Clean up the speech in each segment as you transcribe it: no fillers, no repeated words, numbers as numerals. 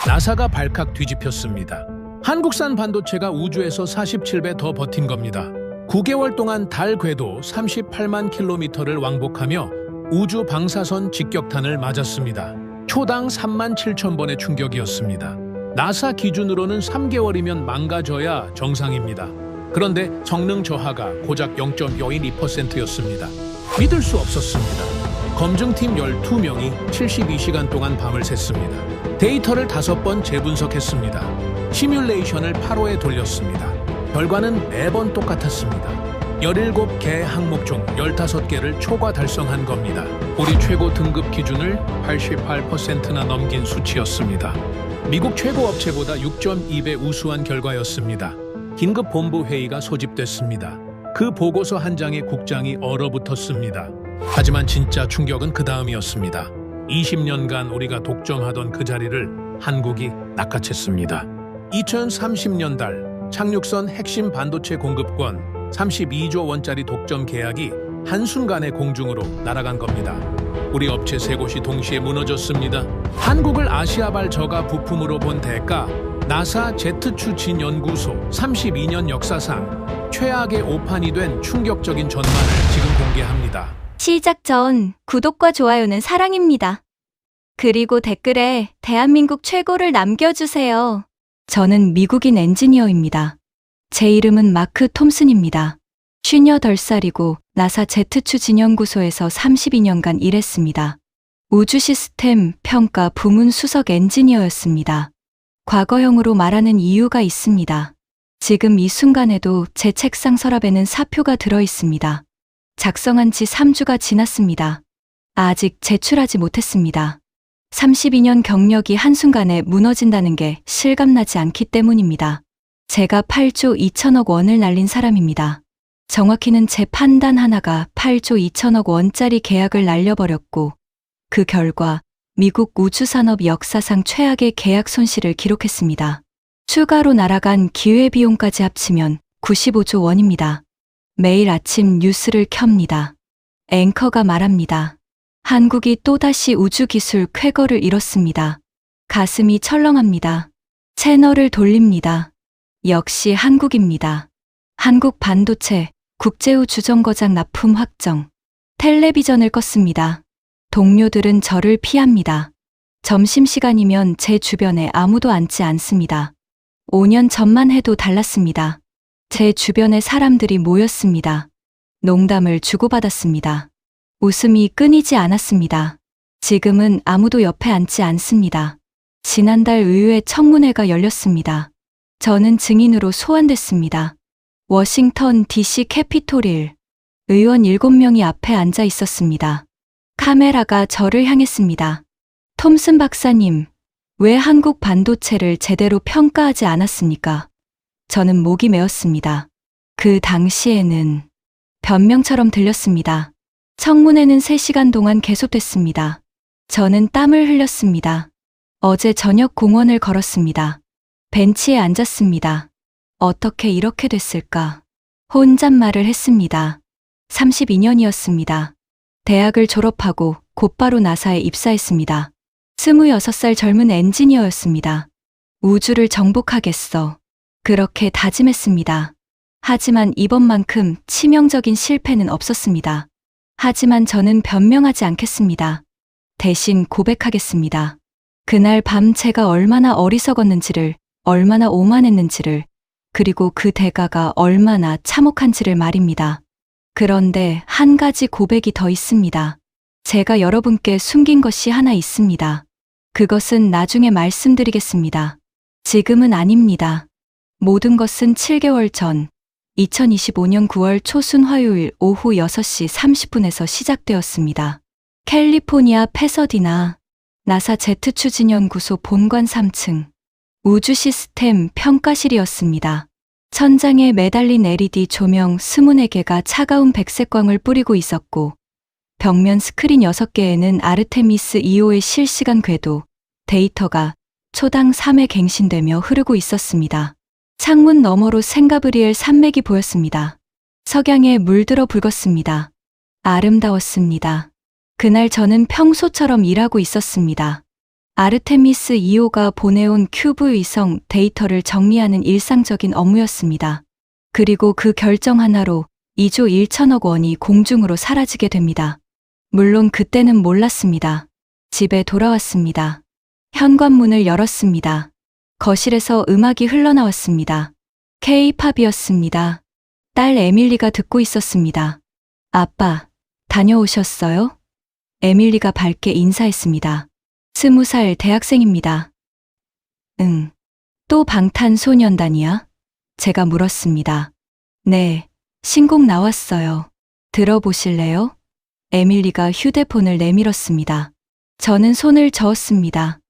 나사가 발칵 뒤집혔습니다. 한국산 반도체가 우주에서 47배 더 버틴 겁니다. 9개월 동안 달 궤도 38만 킬로미터를 왕복하며 우주 방사선 직격탄을 맞았습니다. 초당 3만 7천 번의 충격이었습니다. 나사 기준으로는 3개월이면 망가져야 정상입니다. 그런데 성능 저하가 고작 0.012%였습니다. 믿을 수 없었습니다. 검증팀 12명이 72시간 동안 밤을 샜습니다. 데이터를 5번 재분석했습니다. 시뮬레이션을 8호에 돌렸습니다. 결과는 매번 똑같았습니다. 17개 항목 중 15개를 초과 달성한 겁니다. 우리 최고 등급 기준을 88%나 넘긴 수치였습니다. 미국 최고 업체보다 6.2배 우수한 결과였습니다. 긴급 본부 회의가 소집됐습니다. 그 보고서 한 장에 국장이 얼어붙었습니다. 하지만 진짜 충격은 그 다음이었습니다. 20년간 우리가 독점하던 그 자리를 한국이 낚아챘습니다. 2030년 달 착륙선 핵심 반도체 공급권 32조 원짜리 독점 계약이 한순간에 공중으로 날아간 겁니다. 우리 업체 3곳이 동시에 무너졌습니다. 한국을 아시아발 저가 부품으로 본 대가 나사 제트추진연구소 32년 역사상 최악의 오판이 된 충격적인 전말을 지금 공개합니다. 시작 전 구독과 좋아요는 사랑입니다. 그리고 댓글에 대한민국 최고를 남겨주세요. 저는 미국인 엔지니어입니다. 제 이름은 마크 톰슨입니다. 58살이고 나사 제트추진연구소에서 32년간 일했습니다. 우주 시스템 평가 부문 수석 엔지니어였습니다. 과거형으로 말하는 이유가 있습니다. 지금 이 순간에도 제 책상 서랍에는 사표가 들어 있습니다. 작성한 지 3주가 지났습니다. 아직 제출하지 못했습니다. 32년 경력이 한순간에 무너진다는 게 실감나지 않기 때문입니다. 제가 8조 2천억 원을 날린 사람입니다. 정확히는 제 판단 하나가 8조 2천억 원짜리 계약을 날려버렸고 그 결과 미국 우주산업 역사상 최악의 계약 손실을 기록했습니다. 추가로 날아간 기회비용까지 합치면 95조 원입니다. 매일 아침 뉴스를 켭니다. 앵커가 말합니다. 한국이 또다시 우주기술 쾌거를 이뤘습니다. 가슴이 철렁합니다. 채널을 돌립니다. 역시 한국입니다. 한국 반도체 국제우주정거장 납품 확정. 텔레비전을 껐습니다. 동료들은 저를 피합니다. 점심시간이면 제 주변에 아무도 앉지 않습니다. 5년 전만 해도 달랐습니다. 제 주변에 사람들이 모였습니다. 농담을 주고받았습니다. 웃음이 끊이지 않았습니다. 지금은 아무도 옆에 앉지 않습니다. 지난달 의회 청문회가 열렸습니다. 저는 증인으로 소환됐습니다. 워싱턴 DC 캐피톨 의원 7명이 앞에 앉아 있었습니다. 카메라가 저를 향했습니다. 톰슨 박사님, 왜 한국 반도체를 제대로 평가하지 않았습니까? 저는 목이 메었습니다. 그 당시에는 변명처럼 들렸습니다. 청문회는 3시간 동안 계속됐습니다. 저는 땀을 흘렸습니다. 어제 저녁 공원을 걸었습니다. 벤치에 앉았습니다. 어떻게 이렇게 됐을까? 혼잣말을 했습니다. 32년이었습니다. 대학을 졸업하고 곧바로 나사에 입사했습니다. 26살 젊은 엔지니어였습니다. 우주를 정복하겠어. 그렇게 다짐했습니다. 하지만 이번만큼 치명적인 실패는 없었습니다. 하지만 저는 변명하지 않겠습니다. 대신 고백하겠습니다. 그날 밤 제가 얼마나 어리석었는지를, 얼마나 오만했는지를, 그리고 그 대가가 얼마나 참혹한지를 말입니다. 그런데 한 가지 고백이 더 있습니다. 제가 여러분께 숨긴 것이 하나 있습니다. 그것은 나중에 말씀드리겠습니다. 지금은 아닙니다. 모든 것은 7개월 전 2025년 9월 초순 화요일 오후 6시 30분에서 시작되었습니다. 캘리포니아 패서디나 나사 제트추진연구소 본관 3층 우주 시스템 평가실이었습니다. 천장에 매달린 LED 조명 24개가 차가운 백색광을 뿌리고 있었고 벽면 스크린 6개에는 아르테미스 2호의 실시간 궤도 데이터가 초당 3회 갱신되며 흐르고 있었습니다. 창문 너머로 생가브리엘 산맥이 보였습니다. 석양에 물들어 붉었습니다. 아름다웠습니다. 그날 저는 평소처럼 일하고 있었습니다. 아르테미스 2호가 보내온 큐브 위성 데이터를 정리하는 일상적인 업무였습니다. 그리고 그 결정 하나로 2조 1천억 원이 공중으로 사라지게 됩니다. 물론 그때는 몰랐습니다. 집에 돌아왔습니다. 현관문을 열었습니다. 거실에서 음악이 흘러나왔습니다. K-팝이었습니다. 딸 에밀리가 듣고 있었습니다. 아빠, 다녀오셨어요? 에밀리가 밝게 인사했습니다. 20살 대학생입니다. 응. 또 방탄소년단이야? 제가 물었습니다. 네, 신곡 나왔어요. 들어보실래요? 에밀리가 휴대폰을 내밀었습니다. 저는 손을 저었습니다.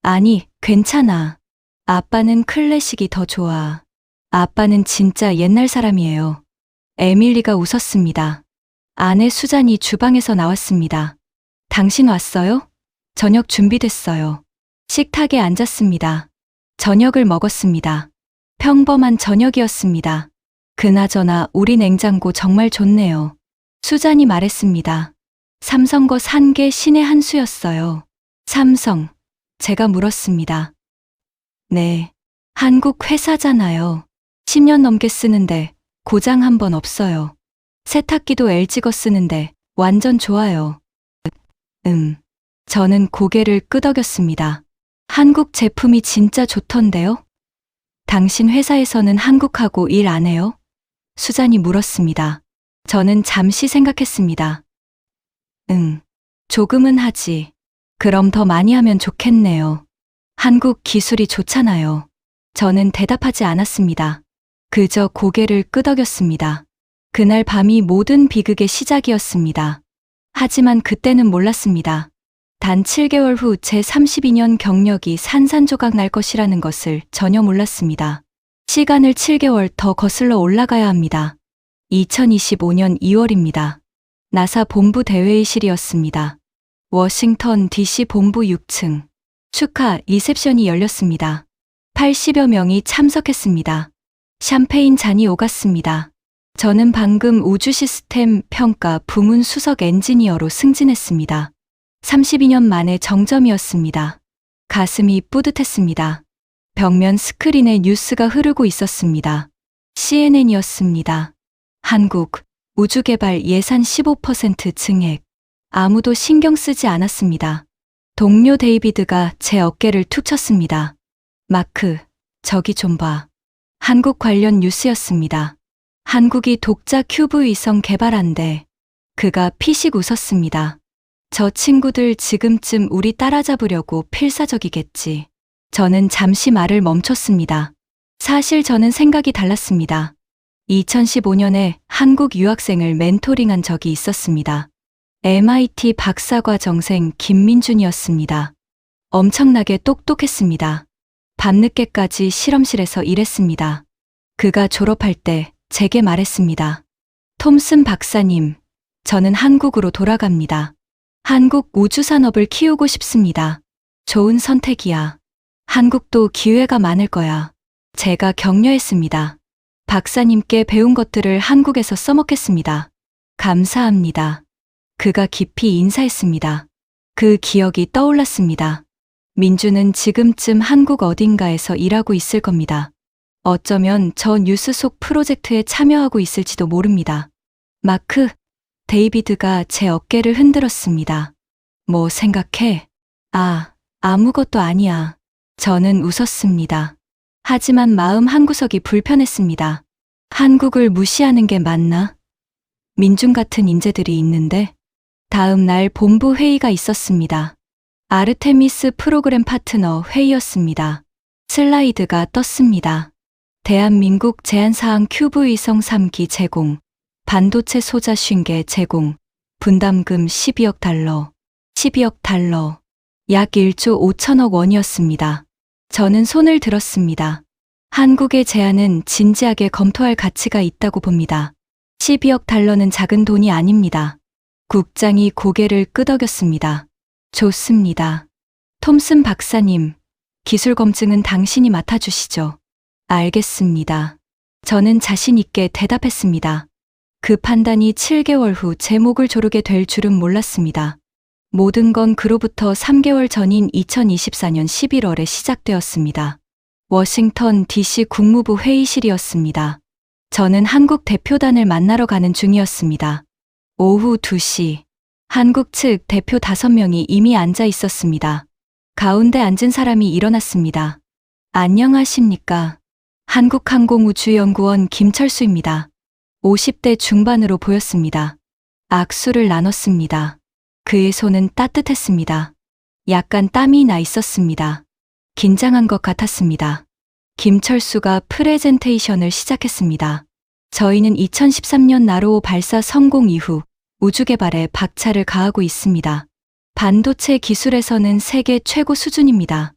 아니, 괜찮아. 아빠는 클래식이 더 좋아. 아빠는 진짜 옛날 사람이에요. 에밀리가 웃었습니다. 아내 수잔이 주방에서 나왔습니다. 당신 왔어요? 저녁 준비됐어요. 식탁에 앉았습니다. 저녁을 먹었습니다. 평범한 저녁이었습니다. 그나저나 우리 냉장고 정말 좋네요. 수잔이 말했습니다. 삼성 거 산 게 신의 한 수였어요. 삼성. 제가 물었습니다. 네. 한국 회사잖아요. 10년 넘게 쓰는데 고장 한 번 없어요. 세탁기도 LG 거 쓰는데 완전 좋아요. 저는 고개를 끄덕였습니다. 한국 제품이 진짜 좋던데요? 당신 회사에서는 한국하고 일 안 해요? 수잔이 물었습니다. 저는 잠시 생각했습니다. 조금은 하지. 그럼 더 많이 하면 좋겠네요. 한국 기술이 좋잖아요. 저는 대답하지 않았습니다. 그저 고개를 끄덕였습니다. 그날 밤이 모든 비극의 시작이었습니다. 하지만 그때는 몰랐습니다. 단 7개월 후 제 32년 경력이 산산조각 날 것이라는 것을 전혀 몰랐습니다. 시간을 7개월 더 거슬러 올라가야 합니다. 2025년 2월입니다. 나사 본부 대회의실이었습니다. 워싱턴 DC 본부 6층. 축하 리셉션이 열렸습니다. 80여 명이 참석했습니다. 샴페인 잔이 오갔습니다. 저는 방금 우주 시스템 평가 부문 수석 엔지니어로 승진했습니다. 32년 만에 정점이었습니다. 가슴이 뿌듯했습니다. 벽면 스크린에 뉴스가 흐르고 있었습니다. CNN이었습니다. 한국 우주개발 예산 15% 증액. 아무도 신경 쓰지 않았습니다. 동료 데이비드가 제 어깨를 툭 쳤습니다. 마크, 저기 좀 봐. 한국 관련 뉴스였습니다. 한국이 독자 큐브 위성 개발한대. 그가 피식 웃었습니다. 저 친구들 지금쯤 우리 따라잡으려고 필사적이겠지. 저는 잠시 말을 멈췄습니다. 사실 저는 생각이 달랐습니다. 2015년에 한국 유학생을 멘토링한 적이 있었습니다. MIT 박사과정생 김민준이었습니다. 엄청나게 똑똑했습니다. 밤늦게까지 실험실에서 일했습니다. 그가 졸업할 때 제게 말했습니다. 톰슨 박사님, 저는 한국으로 돌아갑니다. 한국 우주산업을 키우고 싶습니다. 좋은 선택이야. 한국도 기회가 많을 거야. 제가 격려했습니다. 박사님께 배운 것들을 한국에서 써먹겠습니다. 감사합니다. 그가 깊이 인사했습니다. 그 기억이 떠올랐습니다. 민주는 지금쯤 한국 어딘가에서 일하고 있을 겁니다. 어쩌면 저 뉴스 속 프로젝트에 참여하고 있을지도 모릅니다. 마크, 데이비드가 제 어깨를 흔들었습니다. 뭐 생각해? 아무것도 아니야. 저는 웃었습니다. 하지만 마음 한구석이 불편했습니다. 한국을 무시하는 게 맞나? 민중 같은 인재들이 있는데. 다음 날 본부 회의가 있었습니다. 아르테미스 프로그램 파트너 회의였습니다. 슬라이드가 떴습니다. 대한민국 제한사항 큐브 위성 3기 제공, 반도체 소자 50개 제공, 분담금 12억 달러, 12억 달러, 약 1조 5천억 원이었습니다. 저는 손을 들었습니다. 한국의 제안은 진지하게 검토할 가치가 있다고 봅니다. 12억 달러는 작은 돈이 아닙니다. 국장이 고개를 끄덕였습니다. 좋습니다. 톰슨 박사님, 기술 검증은 당신이 맡아주시죠. 알겠습니다. 저는 자신 있게 대답했습니다. 그 판단이 7개월 후 제 목을 조르게 될 줄은 몰랐습니다. 모든 건 그로부터 3개월 전인 2024년 11월에 시작되었습니다. 워싱턴 DC 국무부 회의실이었습니다. 저는 한국 대표단을 만나러 가는 중이었습니다. 오후 2시. 한국 측 대표 5명이 이미 앉아 있었습니다. 가운데 앉은 사람이 일어났습니다. 안녕하십니까. 한국항공우주연구원 김철수입니다. 50대 중반으로 보였습니다. 악수를 나눴습니다. 그의 손은 따뜻했습니다. 약간 땀이 나 있었습니다. 긴장한 것 같았습니다. 김철수가 프레젠테이션을 시작했습니다. 저희는 2013년 나로호 발사 성공 이후 우주 개발에 박차를 가하고 있습니다. 반도체 기술에서는 세계 최고 수준입니다.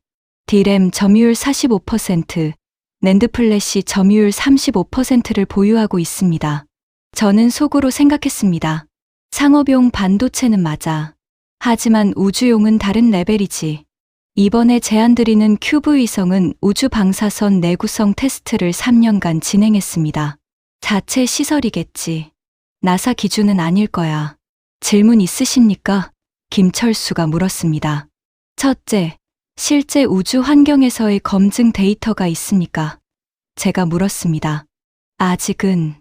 D램 점유율 45%, 낸드 플래시 점유율 35%를 보유하고 있습니다. 저는 속으로 생각했습니다. 상업용 반도체는 맞아. 하지만 우주용은 다른 레벨이지. 이번에 제안드리는 큐브 위성은 우주 방사선 내구성 테스트를 3년간 진행했습니다. 자체 시설이겠지. 나사 기준은 아닐 거야. 질문 있으십니까? 김철수가 물었습니다. 첫째, 실제 우주 환경에서의 검증 데이터가 있습니까? 제가 물었습니다. 아직은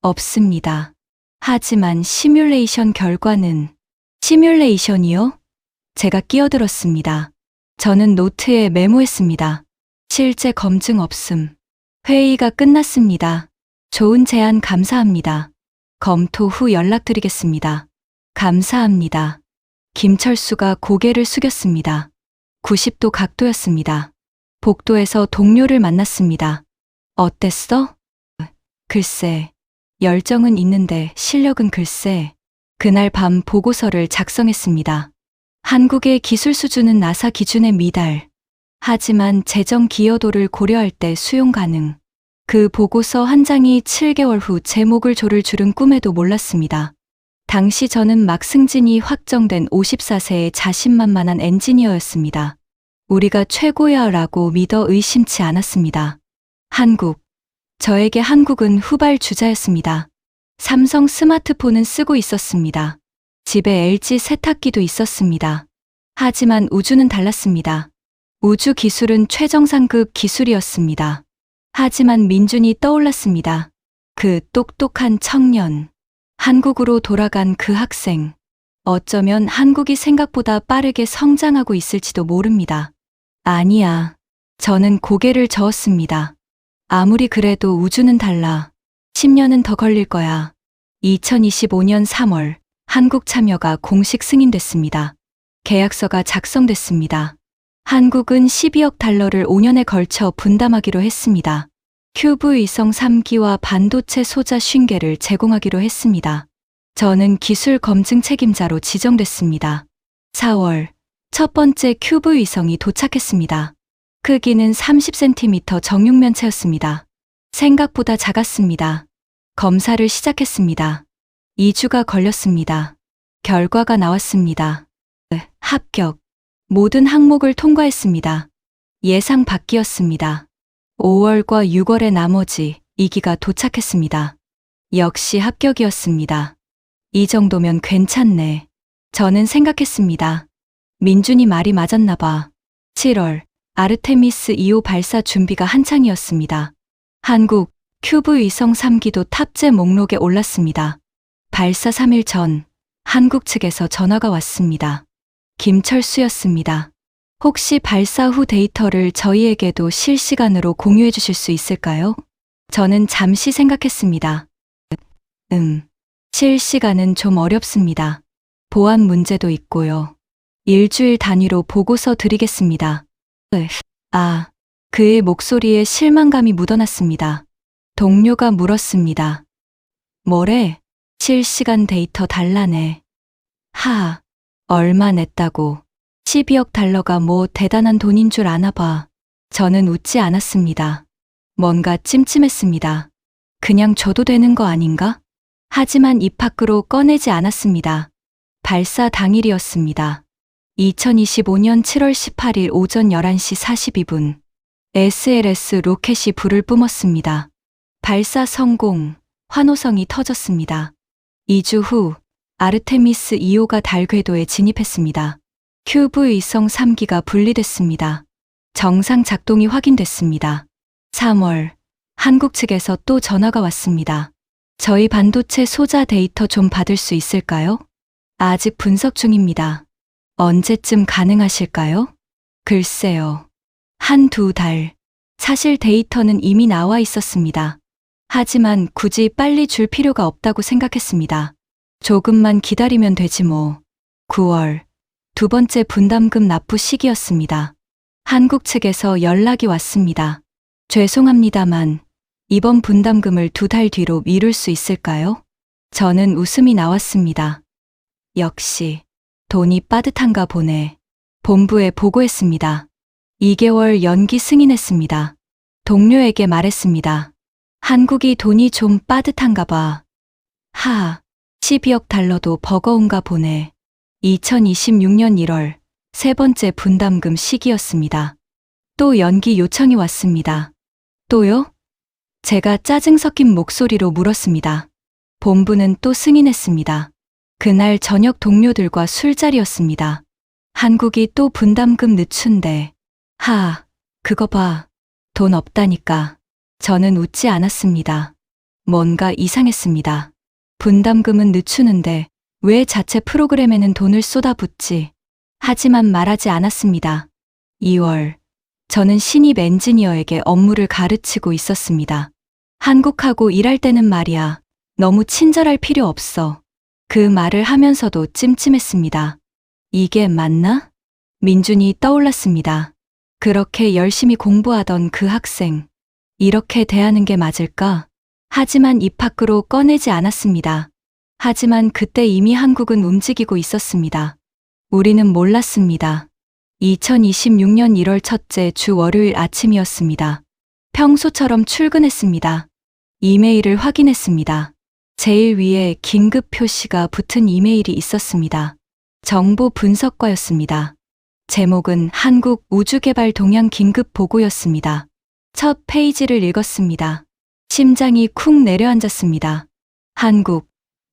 없습니다. 하지만 시뮬레이션 결과는 시뮬레이션이요? 제가 끼어들었습니다. 저는 노트에 메모했습니다. 실제 검증 없음. 회의가 끝났습니다. 좋은 제안 감사합니다. 검토 후 연락드리겠습니다. 감사합니다. 김철수가 고개를 숙였습니다. 90도 각도였습니다. 복도에서 동료를 만났습니다. 어땠어? 글쎄, 열정은 있는데 실력은 글쎄. 그날 밤 보고서를 작성했습니다. 한국의 기술 수준은 나사 기준의 미달. 하지만 재정 기여도를 고려할 때 수용 가능. 그 보고서 한 장이 7개월 후 제목을 조를 줄은 꿈에도 몰랐습니다. 당시 저는 막 승진이 확정된 54세의 자신만만한 엔지니어였습니다. 우리가 최고야 라고 믿어 의심치 않았습니다. 한국. 저에게 한국은 후발주자였습니다. 삼성 스마트폰은 쓰고 있었습니다. 집에 LG 세탁기도 있었습니다. 하지만 우주는 달랐습니다. 우주 기술은 최정상급 기술이었습니다. 하지만 민준이 떠올랐습니다. 그 똑똑한 청년. 한국으로 돌아간 그 학생. 어쩌면 한국이 생각보다 빠르게 성장하고 있을지도 모릅니다. 아니야. 저는 고개를 저었습니다. 아무리 그래도 우주는 달라. 10년은 더 걸릴 거야. 2025년 3월 한국 참여가 공식 승인됐습니다. 계약서가 작성됐습니다. 한국은 12억 달러를 5년에 걸쳐 분담하기로 했습니다. 큐브 위성 3기와 반도체 소자 50개를 제공하기로 했습니다. 저는 기술 검증 책임자로 지정됐습니다. 4월 첫 번째 큐브 위성이 도착했습니다. 크기는 30cm 정육면체였습니다. 생각보다 작았습니다. 검사를 시작했습니다. 2주가 걸렸습니다. 결과가 나왔습니다. 합격. 모든 항목을 통과했습니다. 예상 밖이었습니다. 5월과 6월의 나머지 2기가 도착했습니다. 역시 합격이었습니다. 이 정도면 괜찮네. 저는 생각했습니다. 민준이 말이 맞았나 봐. 7월 아르테미스 2호 발사 준비가 한창이었습니다. 한국 큐브 위성 3기도 탑재 목록에 올랐습니다. 발사 3일 전 한국 측에서 전화가 왔습니다. 김철수였습니다. 혹시 발사 후 데이터를 저희에게도 실시간으로 공유해 주실 수 있을까요? 저는 잠시 생각했습니다. 실시간은 좀 어렵습니다. 보안 문제도 있고요. 일주일 단위로 보고서 드리겠습니다. 그의 목소리에 실망감이 묻어났습니다. 동료가 물었습니다. 뭐래? 실시간 데이터 달라네. 얼마 냈다고. 12억 달러가 뭐 대단한 돈인 줄 아나 봐. 저는 웃지 않았습니다. 뭔가 찜찜했습니다. 그냥 줘도 되는 거 아닌가? 하지만 입 밖으로 꺼내지 않았습니다. 발사 당일이었습니다. 2025년 7월 18일 오전 11시 42분. SLS 로켓이 불을 뿜었습니다. 발사 성공, 환호성이 터졌습니다. 2주 후 아르테미스 2호가 달 궤도에 진입했습니다. QV-성 3기가 분리됐습니다. 정상 작동이 확인됐습니다. 3월, 한국 측에서 또 전화가 왔습니다. 저희 반도체 소자 데이터 좀 받을 수 있을까요? 아직 분석 중입니다. 언제쯤 가능하실까요? 글쎄요. 한두 달. 사실 데이터는 이미 나와 있었습니다. 하지만 굳이 빨리 줄 필요가 없다고 생각했습니다. 조금만 기다리면 되지 뭐. 9월, 두 번째 분담금 납부 시기였습니다. 한국 측에서 연락이 왔습니다. 죄송합니다만 이번 분담금을 2달 뒤로 미룰 수 있을까요? 저는 웃음이 나왔습니다. 역시 돈이 빠듯한가 보네. 본부에 보고했습니다. 2개월 연기 승인했습니다. 동료에게 말했습니다. 한국이 돈이 좀 빠듯한가 봐. 12억 달러도 버거운가 보네. 2026년 1월 세 번째 분담금 시기였습니다. 또 연기 요청이 왔습니다. 또요? 제가 짜증 섞인 목소리로 물었습니다. 본부는 또 승인했습니다. 그날 저녁 동료들과 술자리였습니다. 한국이 또 분담금 늦춘대. 그거 봐. 돈 없다니까. 저는 웃지 않았습니다. 뭔가 이상했습니다. 분담금은 늦추는데 왜 자체 프로그램에는 돈을 쏟아붓지? 하지만 말하지 않았습니다. 2월, 저는 신입 엔지니어에게 업무를 가르치고 있었습니다. 한국하고 일할 때는 말이야. 너무 친절할 필요 없어. 그 말을 하면서도 찜찜했습니다. 이게 맞나? 민준이 떠올랐습니다. 그렇게 열심히 공부하던 그 학생. 이렇게 대하는 게 맞을까? 하지만 입 밖으로 꺼내지 않았습니다. 하지만 그때 이미 한국은 움직이고 있었습니다. 우리는 몰랐습니다. 2026년 1월 첫째 주 월요일 아침이었습니다. 평소처럼 출근했습니다. 이메일을 확인했습니다. 제일 위에 긴급 표시가 붙은 이메일이 있었습니다. 정보 분석과였습니다. 제목은 한국 우주개발 동향 긴급 보고였습니다. 첫 페이지를 읽었습니다. 심장이 쿵 내려앉았습니다. 한국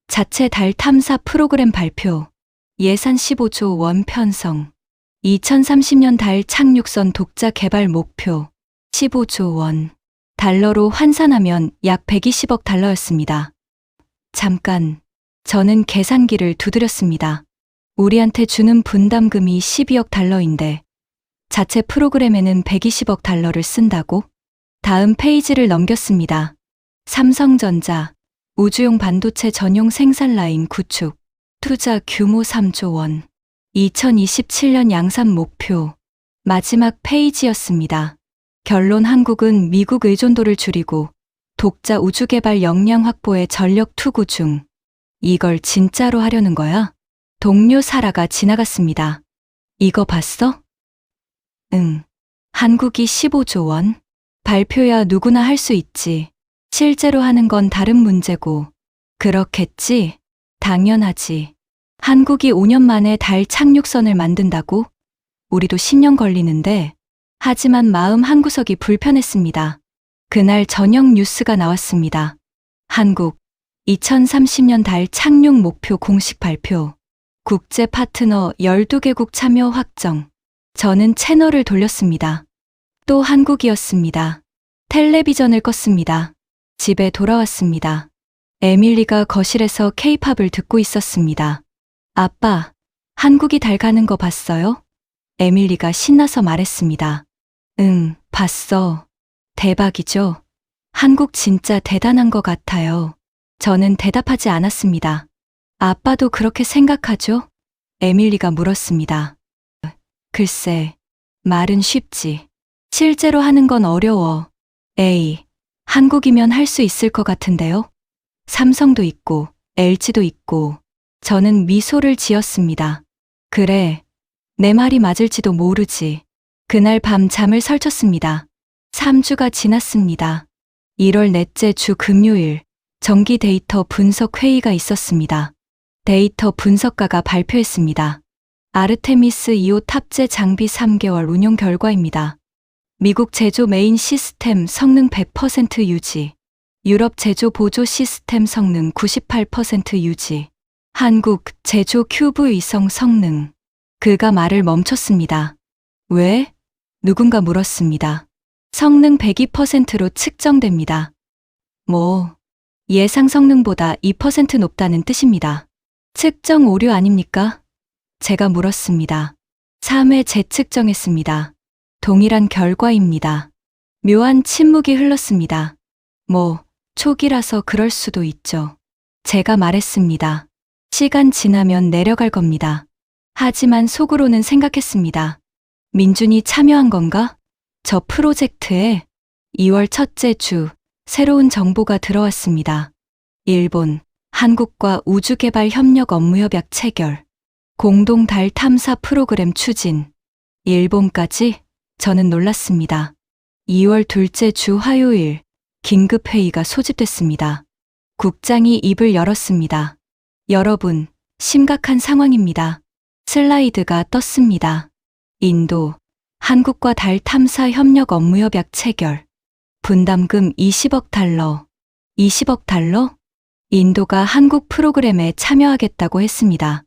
자체 달 탐사 프로그램 발표. 예산 15조 원 편성. 2030년 달 착륙선 독자 개발 목표 15조 원. 달러로 환산하면 약 120억 달러였습니다. 잠깐, 저는 계산기를 두드렸습니다. 우리한테 주는 분담금이 12억 달러인데 자체 프로그램에는 120억 달러를 쓴다고? 다음 페이지를 넘겼습니다. 삼성전자, 우주용 반도체 전용 생산 라인 구축, 투자 규모 3조 원. 2027년 양산 목표. 마지막 페이지였습니다. 결론 한국은 미국 의존도를 줄이고 독자 우주 개발 역량 확보에 전력 투구 중. 이걸 진짜로 하려는 거야? 동료 사라가 지나갔습니다. 이거 봤어? 응. 한국이 15조 원? 발표야 누구나 할 수 있지. 실제로 하는 건 다른 문제고. 그렇겠지? 당연하지. 한국이 5년 만에 달 착륙선을 만든다고? 우리도 10년 걸리는데. 하지만 마음 한구석이 불편했습니다. 그날 저녁 뉴스가 나왔습니다. 한국 2030년 달 착륙 목표 공식 발표. 국제 파트너 12개국 참여 확정. 저는 채널을 돌렸습니다. 또 한국이었습니다. 텔레비전을 껐습니다. 집에 돌아왔습니다. 에밀리가 거실에서 케이팝을 듣고 있었습니다. 아빠, 한국이 달 가는 거 봤어요? 에밀리가 신나서 말했습니다. 응, 봤어. 대박이죠? 한국 진짜 대단한 것 같아요. 저는 대답하지 않았습니다. 아빠도 그렇게 생각하죠? 에밀리가 물었습니다. 글쎄, 말은 쉽지. 실제로 하는 건 어려워. 에이, 한국이면 할 수 있을 것 같은데요? 삼성도 있고, LG도 있고. 저는 미소를 지었습니다. 그래, 내 말이 맞을지도 모르지. 그날 밤 잠을 설쳤습니다. 3주가 지났습니다. 1월 넷째 주 금요일, 정기 데이터 분석 회의가 있었습니다. 데이터 분석가가 발표했습니다. 아르테미스 2호 탑재 장비 3개월 운용 결과입니다. 미국 제조 메인 시스템 성능 100% 유지. 유럽 제조 보조 시스템 성능 98% 유지. 한국 제조 큐브 위성 성능. 그가 말을 멈췄습니다. 왜? 누군가 물었습니다. 성능 102%로 측정됩니다. 뭐, 예상 성능보다 2% 높다는 뜻입니다. 측정 오류 아닙니까? 제가 물었습니다. 3회 재측정했습니다. 동일한 결과입니다. 묘한 침묵이 흘렀습니다. 뭐, 초기라서 그럴 수도 있죠. 제가 말했습니다. 시간 지나면 내려갈 겁니다. 하지만 속으로는 생각했습니다. 민준이 참여한 건가? 저 프로젝트에 2월 첫째 주 새로운 정보가 들어왔습니다. 일본, 한국과 우주개발 협력 업무협약 체결, 공동 달 탐사 프로그램 추진. 일본까지? 저는 놀랐습니다. 2월 둘째 주 화요일, 긴급회의가 소집됐습니다. 국장이 입을 열었습니다. 여러분, 심각한 상황입니다. 슬라이드가 떴습니다. 인도, 한국과 달 탐사 협력 업무협약 체결. 분담금 20억 달러. 20억 달러? 인도가 한국 프로그램에 참여하겠다고 했습니다.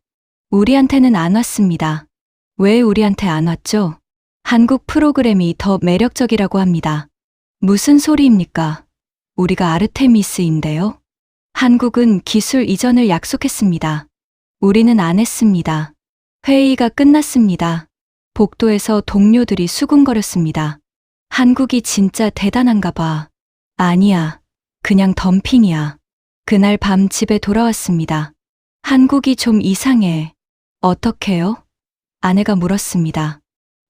우리한테는 안 왔습니다. 왜 우리한테 안 왔죠? 한국 프로그램이 더 매력적이라고 합니다. 무슨 소리입니까? 우리가 아르테미스인데요. 한국은 기술 이전을 약속했습니다. 우리는 안 했습니다. 회의가 끝났습니다. 복도에서 동료들이 수군거렸습니다. 한국이 진짜 대단한가 봐. 아니야. 그냥 덤핑이야. 그날 밤 집에 돌아왔습니다. 한국이 좀 이상해. 어떡해요? 아내가 물었습니다.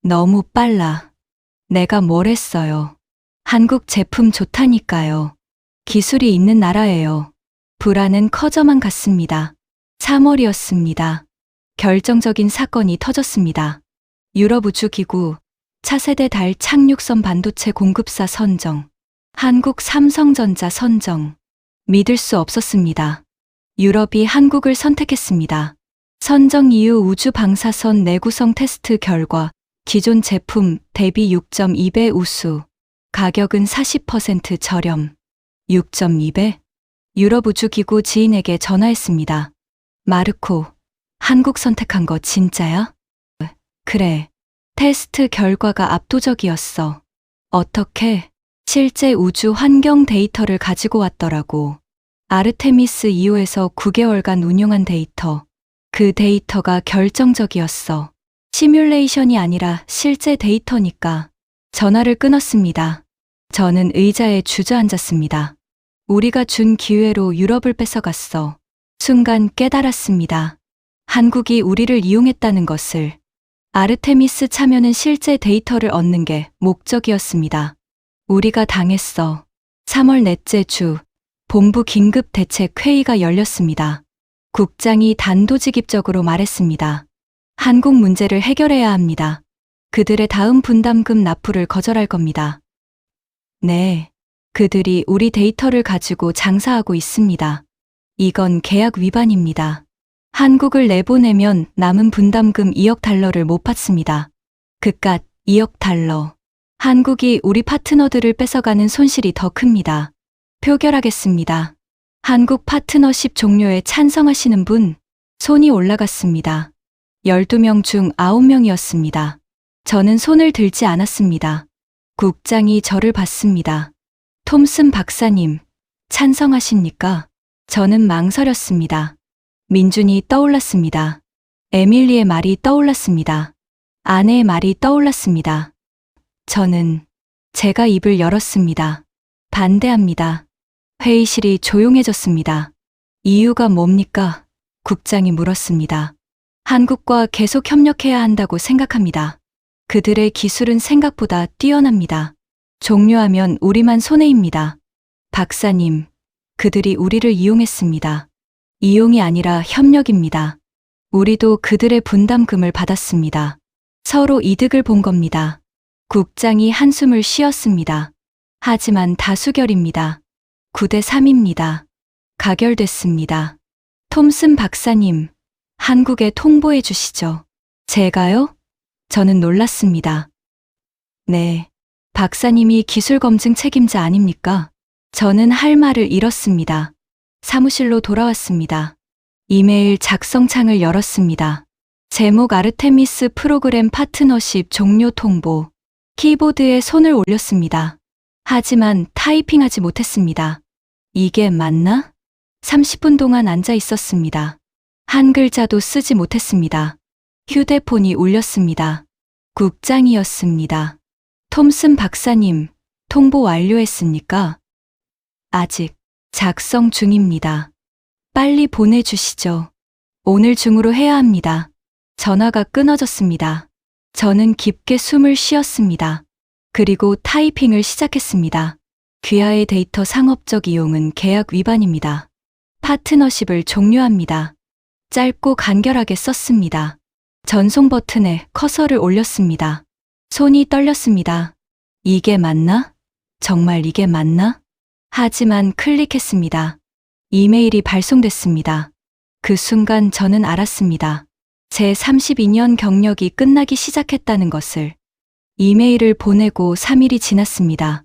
너무 빨라. 내가 뭘 했어요? 한국 제품 좋다니까요. 기술이 있는 나라예요. 불안은 커져만 갔습니다. 3월이었습니다. 결정적인 사건이 터졌습니다. 유럽우주기구, 차세대 달 착륙선 반도체 공급사 선정, 한국 삼성전자 선정. 믿을 수 없었습니다. 유럽이 한국을 선택했습니다. 선정 이후 우주 방사선 내구성 테스트 결과 기존 제품 대비 6.2배 우수, 가격은 40% 저렴. 6.2배? 유럽우주기구 지인에게 전화했습니다. 마르코, 한국 선택한 거 진짜야? 그래. 테스트 결과가 압도적이었어. 어떻게? 실제 우주 환경 데이터를 가지고 왔더라고. 아르테미스 2호에서 9개월간 운용한 데이터. 그 데이터가 결정적이었어. 시뮬레이션이 아니라 실제 데이터니까. 전화를 끊었습니다. 저는 의자에 주저앉았습니다. 우리가 준 기회로 유럽을 뺏어갔어. 순간 깨달았습니다. 한국이 우리를 이용했다는 것을. 아르테미스 참여는 실제 데이터를 얻는 게 목적이었습니다. 우리가 당했어. 3월 넷째 주, 본부 긴급 대책 회의가 열렸습니다. 국장이 단도직입적으로 말했습니다. 한국 문제를 해결해야 합니다. 그들의 다음 분담금 납부를 거절할 겁니다. 네, 그들이 우리 데이터를 가지고 장사하고 있습니다. 이건 계약 위반입니다. 한국을 내보내면 남은 분담금 2억 달러를 못 받습니다. 그깟 2억 달러. 한국이 우리 파트너들을 뺏어가는 손실이 더 큽니다. 표결하겠습니다. 한국 파트너십 종료에 찬성하시는 분, 손이 올라갔습니다. 12명 중 9명이었습니다. 저는 손을 들지 않았습니다. 국장이 저를 봤습니다. 톰슨 박사님, 찬성하십니까? 저는 망설였습니다. 민준이 떠올랐습니다. 에밀리의 말이 떠올랐습니다. 아내의 말이 떠올랐습니다. 제가 입을 열었습니다. 반대합니다. 회의실이 조용해졌습니다. 이유가 뭡니까? 국장이 물었습니다. 한국과 계속 협력해야 한다고 생각합니다. 그들의 기술은 생각보다 뛰어납니다. 종료하면 우리만 손해입니다. 박사님, 그들이 우리를 이용했습니다. 이용이 아니라 협력입니다. 우리도 그들의 분담금을 받았습니다. 서로 이득을 본 겁니다. 국장이 한숨을 쉬었습니다. 하지만 다수결입니다. 9대 3입니다. 가결됐습니다. 톰슨 박사님, 한국에 통보해 주시죠. 제가요? 저는 놀랐습니다. 네, 박사님이 기술 검증 책임자 아닙니까? 저는 할 말을 잃었습니다. 사무실로 돌아왔습니다. 이메일 작성창을 열었습니다. 제목 아르테미스 프로그램 파트너십 종료 통보. 키보드에 손을 올렸습니다. 하지만 타이핑하지 못했습니다. 이게 맞나? 30분 동안 앉아 있었습니다. 한 글자도 쓰지 못했습니다. 휴대폰이 울렸습니다. 국장이었습니다. 톰슨 박사님, 통보 완료했습니까? 아직 작성 중입니다. 빨리 보내주시죠. 오늘 중으로 해야 합니다. 전화가 끊어졌습니다. 저는 깊게 숨을 쉬었습니다. 그리고 타이핑을 시작했습니다. 귀하의 데이터 상업적 이용은 계약 위반입니다. 파트너십을 종료합니다. 짧고 간결하게 썼습니다. 전송 버튼에 커서를 올렸습니다. 손이 떨렸습니다. 이게 맞나? 정말 이게 맞나? 하지만 클릭했습니다. 이메일이 발송됐습니다. 그 순간 저는 알았습니다. 제 32년 경력이 끝나기 시작했다는 것을. 이메일을 보내고 3일이 지났습니다.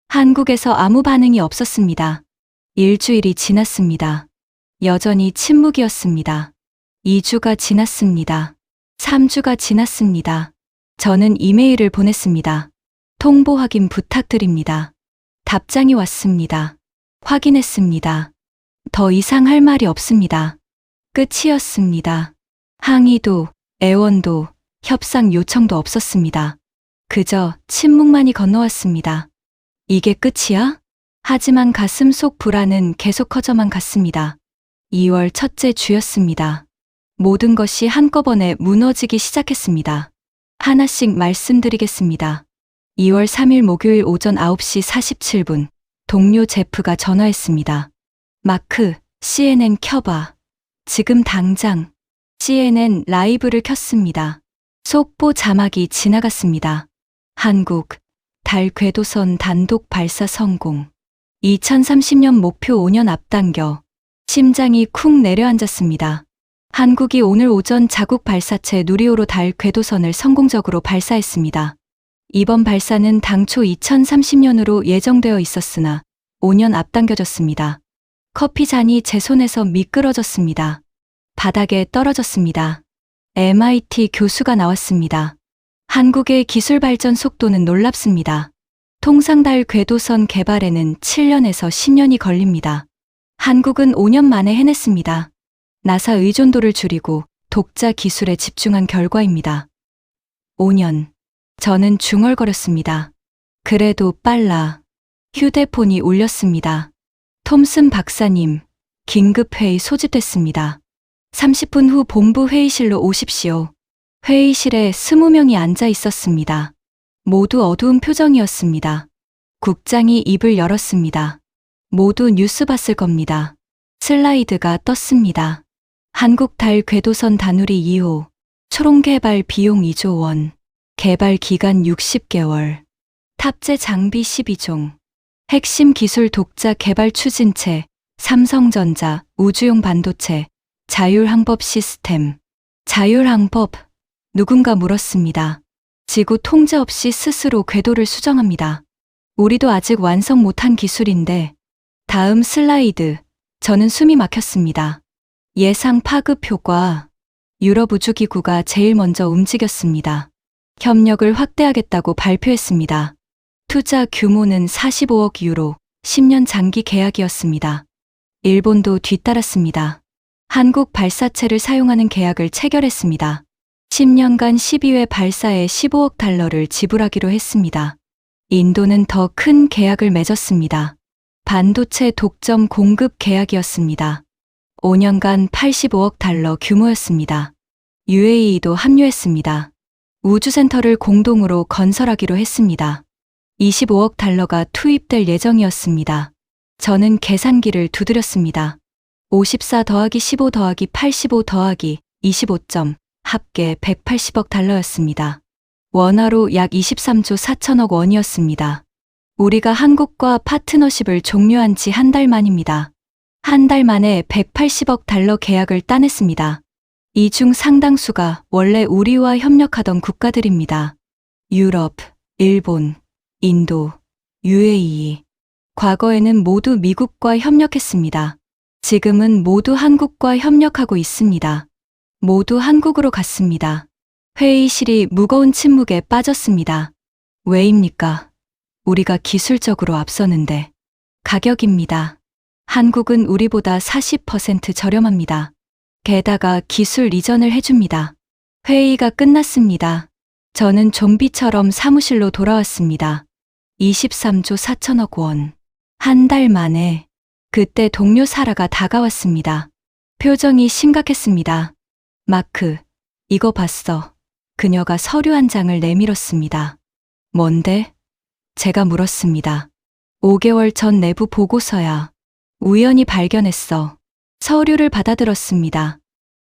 한국에서 아무 반응이 없었습니다. 일주일이 지났습니다. 여전히 침묵이었습니다. 2주가 지났습니다. 3주가 지났습니다. 저는 이메일을 보냈습니다. 통보 확인 부탁드립니다. 답장이 왔습니다. 확인했습니다. 더 이상 할 말이 없습니다. 끝이었습니다. 항의도, 애원도, 협상 요청도 없었습니다. 그저 침묵만이 건너왔습니다. 이게 끝이야? 하지만 가슴 속 불안은 계속 커져만 갔습니다. 2월 첫째 주였습니다. 모든 것이 한꺼번에 무너지기 시작했습니다. 하나씩 말씀드리겠습니다. 2월 3일 목요일 오전 9시 47분, 동료 제프가 전화했습니다. 마크, CNN 켜봐. 지금 당장. CNN 라이브를 켰습니다. 속보 자막이 지나갔습니다. 한국, 달 궤도선 단독 발사 성공. 2030년 목표 5년 앞당겨. 심장이 쿵 내려앉았습니다. 한국이 오늘 오전 자국 발사체 누리호로 달 궤도선을 성공적으로 발사했습니다. 이번 발사는 당초 2030년으로 예정되어 있었으나 5년 앞당겨졌습니다. 커피 잔이 제 손에서 미끄러졌습니다. 바닥에 떨어졌습니다. MIT 교수가 나왔습니다. 한국의 기술 발전 속도는 놀랍습니다. 통상 달 궤도선 개발에는 7년에서 10년이 걸립니다. 한국은 5년 만에 해냈습니다. 나사 의존도를 줄이고 독자 기술에 집중한 결과입니다. 5년. 저는 중얼거렸습니다. 그래도 빨라. 휴대폰이 울렸습니다. 톰슨 박사님, 긴급회의 소집됐습니다. 30분 후 본부 회의실로 오십시오. 회의실에 20명이 앉아 있었습니다. 모두 어두운 표정이었습니다. 국장이 입을 열었습니다. 모두 뉴스 봤을 겁니다. 슬라이드가 떴습니다. 한국 달 궤도선 다누리 2호, 초롱 개발 비용 2조 원, 개발 기간 60개월, 탑재 장비 12종, 핵심 기술 독자 개발 추진체, 삼성전자, 우주용 반도체, 자율항법 시스템. 자율항법. 누군가 물었습니다. 지구 통제 없이 스스로 궤도를 수정합니다. 우리도 아직 완성 못한 기술인데. 다음 슬라이드. 저는 숨이 막혔습니다. 예상 파급 효과. 유럽 우주기구가 제일 먼저 움직였습니다. 협력을 확대하겠다고 발표했습니다. 투자 규모는 45억 유로, 10년 장기 계약이었습니다. 일본도 뒤따랐습니다. 한국 발사체를 사용하는 계약을 체결했습니다. 10년간 12회 발사에 15억 달러를 지불하기로 했습니다. 인도는 더 큰 계약을 맺었습니다. 반도체 독점 공급 계약이었습니다. 5년간 85억 달러 규모였습니다. UAE도 합류했습니다. 우주센터를 공동으로 건설하기로 했습니다. 25억 달러가 투입될 예정이었습니다. 저는 계산기를 두드렸습니다. 54 더하기 15 더하기 85 더하기 25점, 합계 180억 달러였습니다. 원화로 약 23조 4천억 원이었습니다. 우리가 한국과 파트너십을 종료한 지 한 달 만입니다. 한 달 만에 180억 달러 계약을 따냈습니다. 이 중 상당수가 원래 우리와 협력하던 국가들입니다. 유럽, 일본, 인도, UAE. 과거에는 모두 미국과 협력했습니다. 지금은 모두 한국과 협력하고 있습니다. 모두 한국으로 갔습니다. 회의실이 무거운 침묵에 빠졌습니다. 왜입니까? 우리가 기술적으로 앞서는데. 가격입니다. 한국은 우리보다 40% 저렴합니다. 게다가 기술 이전을 해줍니다. 회의가 끝났습니다. 저는 좀비처럼 사무실로 돌아왔습니다. 23조 4천억 원. 한 달 만에. 그때 동료 사라가 다가왔습니다. 표정이 심각했습니다. 마크, 이거 봤어. 그녀가 서류 한 장을 내밀었습니다. 뭔데? 제가 물었습니다. 5개월 전 내부 보고서야. 우연히 발견했어. 서류를 받아들었습니다.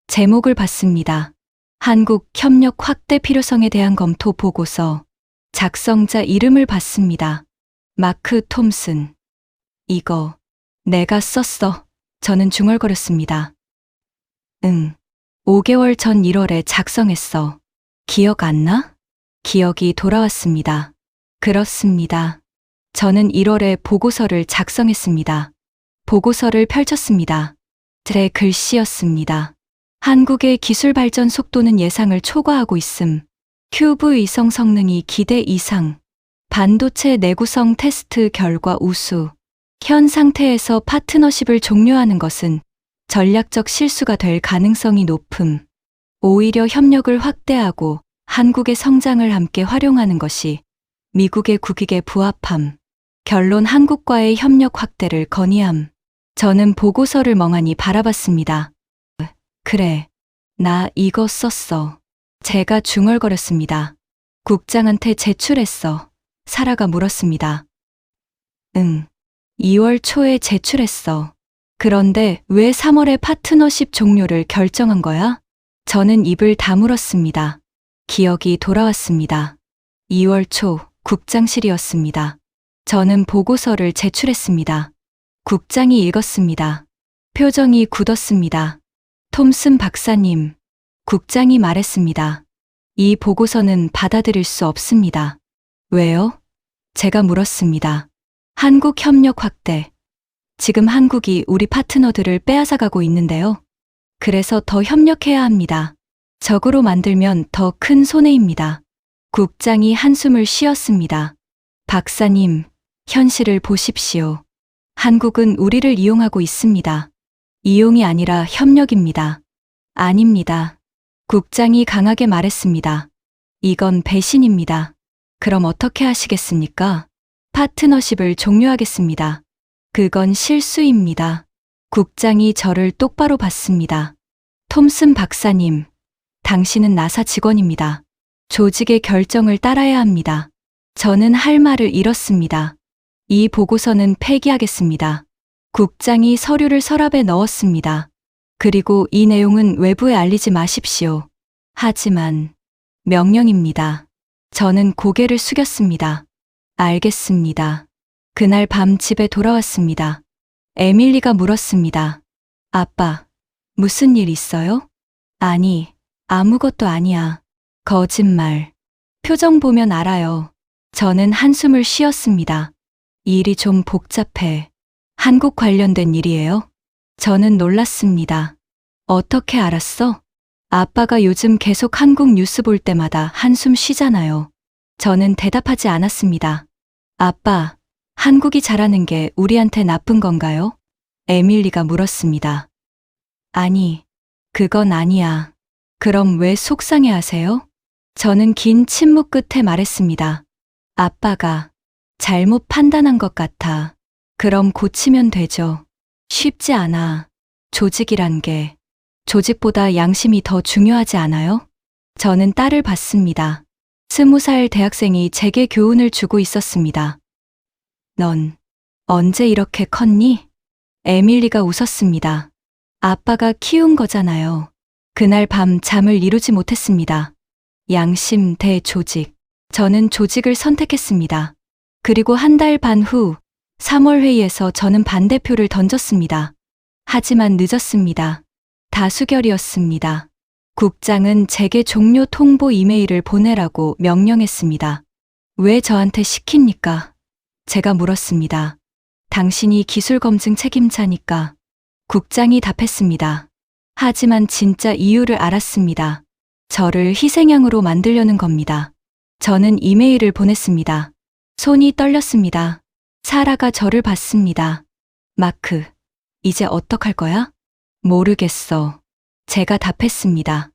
제목을 봤습니다. 한국 협력 확대 필요성에 대한 검토 보고서. 작성자 이름을 봤습니다. 마크 톰슨. 이거 내가 썼어. 저는 중얼거렸습니다. 응. 5개월 전 1월에 작성했어. 기억 안 나? 기억이 돌아왔습니다. 그렇습니다. 저는 1월에 보고서를 작성했습니다. 보고서를 펼쳤습니다. 제 글씨였습니다. 한국의 기술 발전 속도는 예상을 초과하고 있음. 큐브 위성 성능이 기대 이상. 반도체 내구성 테스트 결과 우수. 현 상태에서 파트너십을 종료하는 것은 전략적 실수가 될 가능성이 높음. 오히려 협력을 확대하고 한국의 성장을 함께 활용하는 것이 미국의 국익에 부합함. 결론 한국과의 협력 확대를 건의함. 저는 보고서를 멍하니 바라봤습니다. 그래, 나 이거 썼어. 제가 중얼거렸습니다. 국장한테 제출했어. 사라가 물었습니다. 응, 2월 초에 제출했어. 그런데 왜 3월에 파트너십 종료를 결정한 거야? 저는 입을 다물었습니다. 기억이 돌아왔습니다. 2월 초 국장실이었습니다. 저는 보고서를 제출했습니다. 국장이 읽었습니다. 표정이 굳었습니다. 톰슨 박사님, 국장이 말했습니다. 이 보고서는 받아들일 수 없습니다. 왜요? 제가 물었습니다. 한국 협력 확대. 지금 한국이 우리 파트너들을 빼앗아가고 있는데요. 그래서 더 협력해야 합니다. 적으로 만들면 더 큰 손해입니다. 국장이 한숨을 쉬었습니다. 박사님, 현실을 보십시오. 한국은 우리를 이용하고 있습니다. 이용이 아니라 협력입니다. 아닙니다. 국장이 강하게 말했습니다. 이건 배신입니다. 그럼 어떻게 하시겠습니까? 파트너십을 종료하겠습니다. 그건 실수입니다. 국장이 저를 똑바로 봤습니다. 톰슨 박사님, 당신은 나사 직원입니다. 조직의 결정을 따라야 합니다. 저는 할 말을 잃었습니다. 이 보고서는 폐기하겠습니다. 국장이 서류를 서랍에 넣었습니다. 그리고 이 내용은 외부에 알리지 마십시오. 하지만 명령입니다. 저는 고개를 숙였습니다. 알겠습니다. 그날 밤 집에 돌아왔습니다. 에밀리가 물었습니다. 아빠, 무슨 일 있어요? 아니, 아무것도 아니야. 거짓말. 표정 보면 알아요. 저는 한숨을 쉬었습니다. 일이 좀 복잡해. 한국 관련된 일이에요? 저는 놀랐습니다. 어떻게 알았어? 아빠가 요즘 계속 한국 뉴스 볼 때마다 한숨 쉬잖아요. 저는 대답하지 않았습니다. 아빠, 한국이 잘하는 게 우리한테 나쁜 건가요? 에밀리가 물었습니다. 아니, 그건 아니야. 그럼 왜 속상해 하세요? 저는 긴 침묵 끝에 말했습니다. 아빠가 잘못 판단한 것 같아. 그럼 고치면 되죠. 쉽지 않아. 조직이란 게. 조직보다 양심이 더 중요하지 않아요? 저는 딸을 봤습니다. 20살 대학생이 제게 교훈을 주고 있었습니다. 넌 언제 이렇게 컸니? 에밀리가 웃었습니다. 아빠가 키운 거잖아요. 그날 밤 잠을 이루지 못했습니다. 양심 대 조직. 저는 조직을 선택했습니다. 그리고 한 달 반 후 3월 회의에서 저는 반대표를 던졌습니다. 하지만 늦었습니다. 다수결이었습니다. 국장은 제게 종료 통보 이메일을 보내라고 명령했습니다. 왜 저한테 시킵니까? 제가 물었습니다. 당신이 기술 검증 책임자니까. 국장이 답했습니다. 하지만 진짜 이유를 알았습니다. 저를 희생양으로 만들려는 겁니다. 저는 이메일을 보냈습니다. 손이 떨렸습니다. 사라가 저를 봤습니다. 마크, 이제 어떡할 거야? 모르겠어. 제가 답했습니다.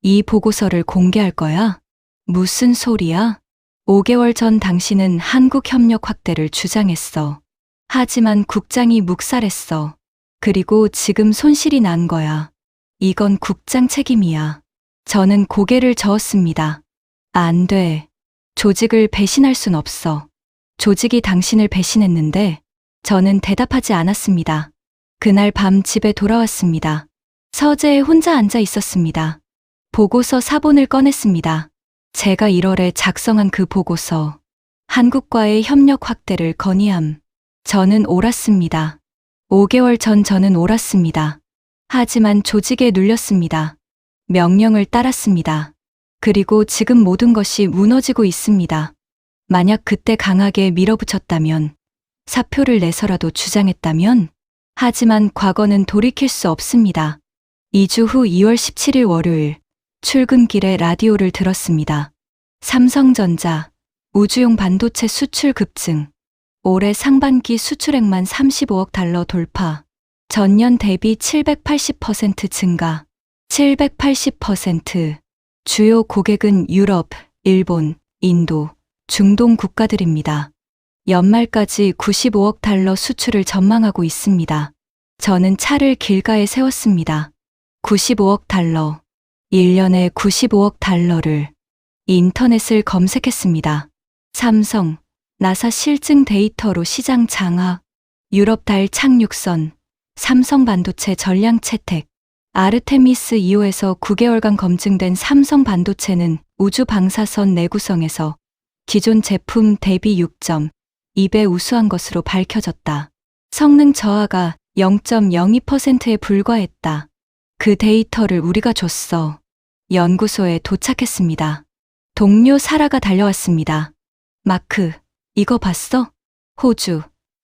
이 보고서를 공개할 거야? 무슨 소리야? 5개월 전 당신은 한국 협력 확대를 주장했어. 하지만 국장이 묵살했어. 그리고 지금 손실이 난 거야. 이건 국장 책임이야. 저는 고개를 저었습니다. 안 돼. 조직을 배신할 순 없어. 조직이 당신을 배신했는데 저는 대답하지 않았습니다. 그날 밤 집에 돌아왔습니다. 서재에 혼자 앉아 있었습니다. 보고서 사본을 꺼냈습니다. 제가 1월에 작성한 그 보고서. 한국과의 협력 확대를 건의함. 저는 옳았습니다. 5개월 전 저는 옳았습니다. 하지만 조직에 눌렸습니다. 명령을 따랐습니다. 그리고 지금 모든 것이 무너지고 있습니다. 만약 그때 강하게 밀어붙였다면, 사표를 내서라도 주장했다면, 하지만 과거는 돌이킬 수 없습니다. 2주 후 2월 17일 월요일, 출근길에 라디오를 들었습니다. 삼성전자, 우주용 반도체 수출 급증, 올해 상반기 수출액만 35억 달러 돌파, 전년 대비 780% 증가, 780%. 주요 고객은 유럽, 일본, 인도, 중동 국가들입니다. 연말까지 95억 달러 수출을 전망하고 있습니다. 저는 차를 길가에 세웠습니다. 95억 달러. 1년에 95억 달러를. 인터넷을 검색했습니다. 삼성, 나사 실증 데이터로 시장 장악, 유럽 달 착륙선, 삼성 반도체 전량 채택, 아르테미스 2호에서 9개월간 검증된 삼성 반도체는 우주 방사선 내구성에서 기존 제품 대비 6.2배 우수한 것으로 밝혀졌다. 성능 저하가 0.02%에 불과했다. 그 데이터를 우리가 줬어. 연구소에 도착했습니다. 동료 사라가 달려왔습니다. 마크, 이거 봤어? 호주,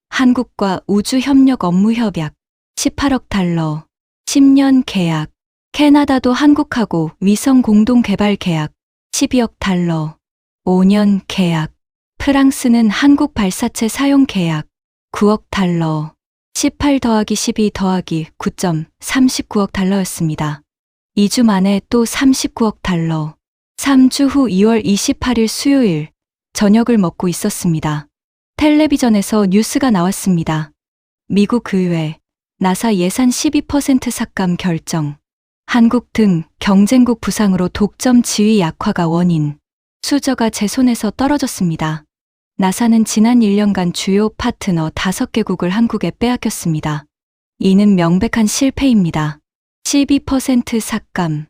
한국과 우주협력 업무 협약, 18억 달러, 10년 계약. 캐나다도 한국하고 위성 공동 개발 계약, 12억 달러, 5년 계약. 프랑스는 한국 발사체 사용 계약, 9억 달러, 18 더하기 12 더하기 9.39억 달러였습니다. 2주 만에 또 39억 달러. 3주 후 2월 28일 수요일, 저녁을 먹고 있었습니다. 텔레비전에서 뉴스가 나왔습니다. 미국 의회, 나사 예산 12% 삭감 결정. 한국 등 경쟁국 부상으로 독점 지위 약화가 원인. 수저가 제 손에서 떨어졌습니다. 나사는 지난 1년간 주요 파트너 5개국을 한국에 빼앗겼습니다. 이는 명백한 실패입니다. 12% 삭감.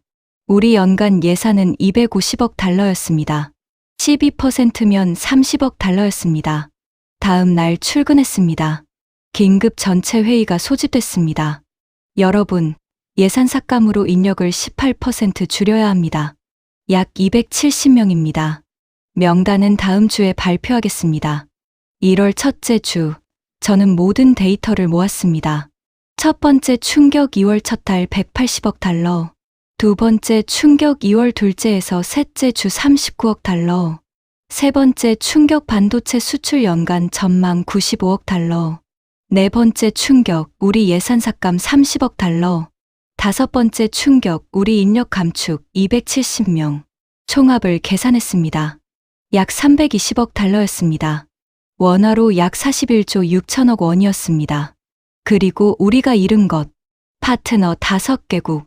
우리 연간 예산은 250억 달러였습니다. 12%면 30억 달러였습니다. 다음 날 출근했습니다. 긴급 전체 회의가 소집됐습니다. 여러분, 예산 삭감으로 인력을 18% 줄여야 합니다. 약 270명입니다. 명단은 다음 주에 발표하겠습니다. 1월 첫째 주, 저는 모든 데이터를 모았습니다. 첫 번째 충격 2월 첫 달 180억 달러, 두 번째 충격 2월 둘째에서 셋째 주 39억 달러, 세 번째 충격 반도체 수출 연간 전망 95억 달러, 네 번째 충격 우리 예산 삭감 30억 달러, 다섯 번째 충격 우리 인력 감축 270명. 총합을 계산했습니다. 약 320억 달러였습니다. 원화로 약 41조 6천억 원이었습니다. 그리고 우리가 잃은 것, 파트너 5개국,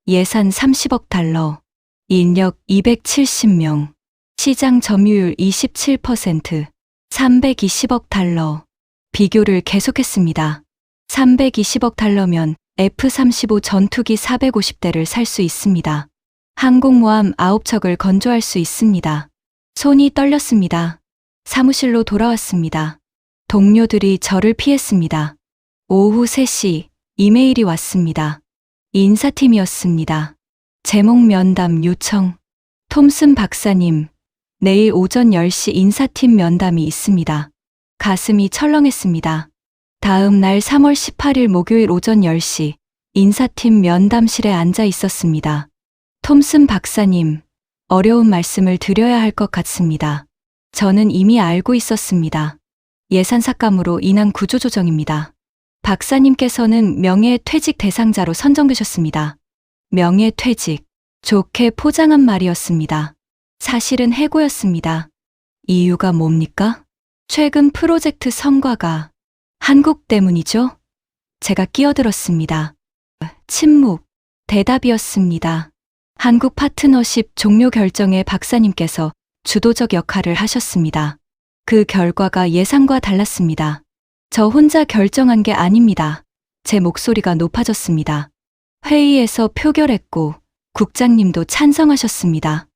예산 30억 달러, 인력 270명, 시장 점유율 27%, 320억 달러. 비교를 계속했습니다. 320억 달러면 F-35 전투기 450대를 살 수 있습니다. 항공모함 9척을 건조할 수 있습니다. 손이 떨렸습니다. 사무실로 돌아왔습니다. 동료들이 저를 피했습니다. 오후 3시 이메일이 왔습니다. 인사팀이었습니다. 제목 면담 요청. 톰슨 박사님, 내일 오전 10시 인사팀 면담이 있습니다. 가슴이 철렁했습니다. 다음 날 3월 18일 목요일 오전 10시 인사팀 면담실에 앉아 있었습니다. 톰슨 박사님, 어려운 말씀을 드려야 할 것 같습니다. 저는 이미 알고 있었습니다. 예산 삭감으로 인한 구조조정입니다. 박사님께서는 명예퇴직 대상자로 선정되셨습니다. 명예퇴직, 좋게 포장한 말이었습니다. 사실은 해고였습니다. 이유가 뭡니까? 최근 프로젝트 성과가 한국 때문이죠? 제가 끼어들었습니다. 침묵, 대답이었습니다. 한국 파트너십 종료 결정에 박사님께서 주도적 역할을 하셨습니다. 그 결과가 예상과 달랐습니다. 저 혼자 결정한 게 아닙니다. 제 목소리가 높아졌습니다. 회의에서 표결했고 국장님도 찬성하셨습니다.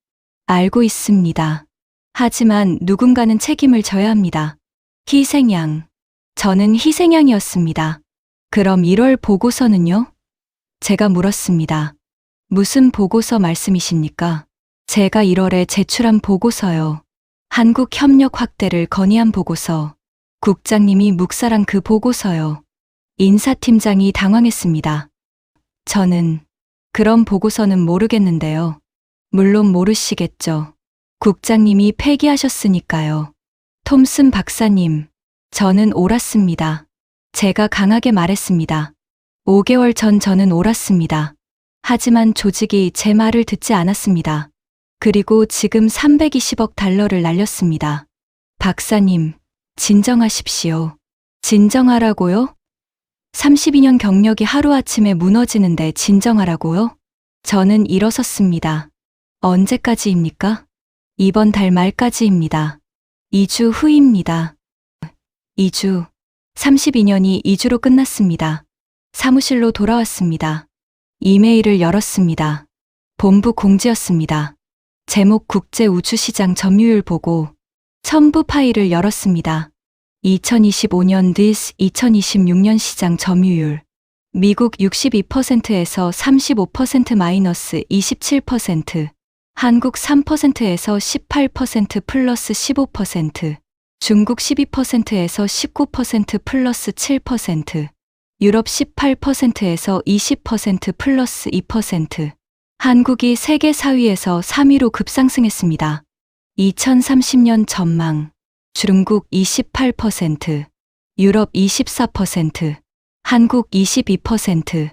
알고 있습니다. 하지만 누군가는 책임을 져야 합니다. 희생양. 저는 희생양이었습니다. 그럼 1월 보고서는요? 제가 물었습니다. 무슨 보고서 말씀이십니까? 제가 1월에 제출한 보고서요. 한국 협력 확대를 건의한 보고서. 국장님이 묵살한 그 보고서요. 인사팀장이 당황했습니다. 저는 그런 보고서는 모르겠는데요. 물론 모르시겠죠. 국장님이 폐기하셨으니까요. 톰슨 박사님, 저는 옳았습니다. 제가 강하게 말했습니다. 5개월 전 저는 옳았습니다. 하지만 조직이 제 말을 듣지 않았습니다. 그리고 지금 320억 달러를 날렸습니다. 박사님, 진정하십시오. 진정하라고요? 32년 경력이 하루아침에 무너지는데 진정하라고요? 저는 일어섰습니다. 언제까지입니까? 이번 달 말까지입니다. 2주 후입니다. 2주. 32년이 2주로 끝났습니다. 사무실로 돌아왔습니다. 이메일을 열었습니다. 본부 공지였습니다. 제목 국제우주시장 점유율 보고. 첨부 파일을 열었습니다. 2025년 this 2026년 시장 점유율. 미국 62%에서 35% 마이너스 27%, 한국 3%에서 18% 플러스 15%, 중국 12%에서 19% 플러스 7%, 유럽 18%에서 20% 플러스 2%, 한국이 세계 4위에서 3위로 급상승했습니다. 2030년 전망. 중국 28%, 유럽 24%, 한국 22%,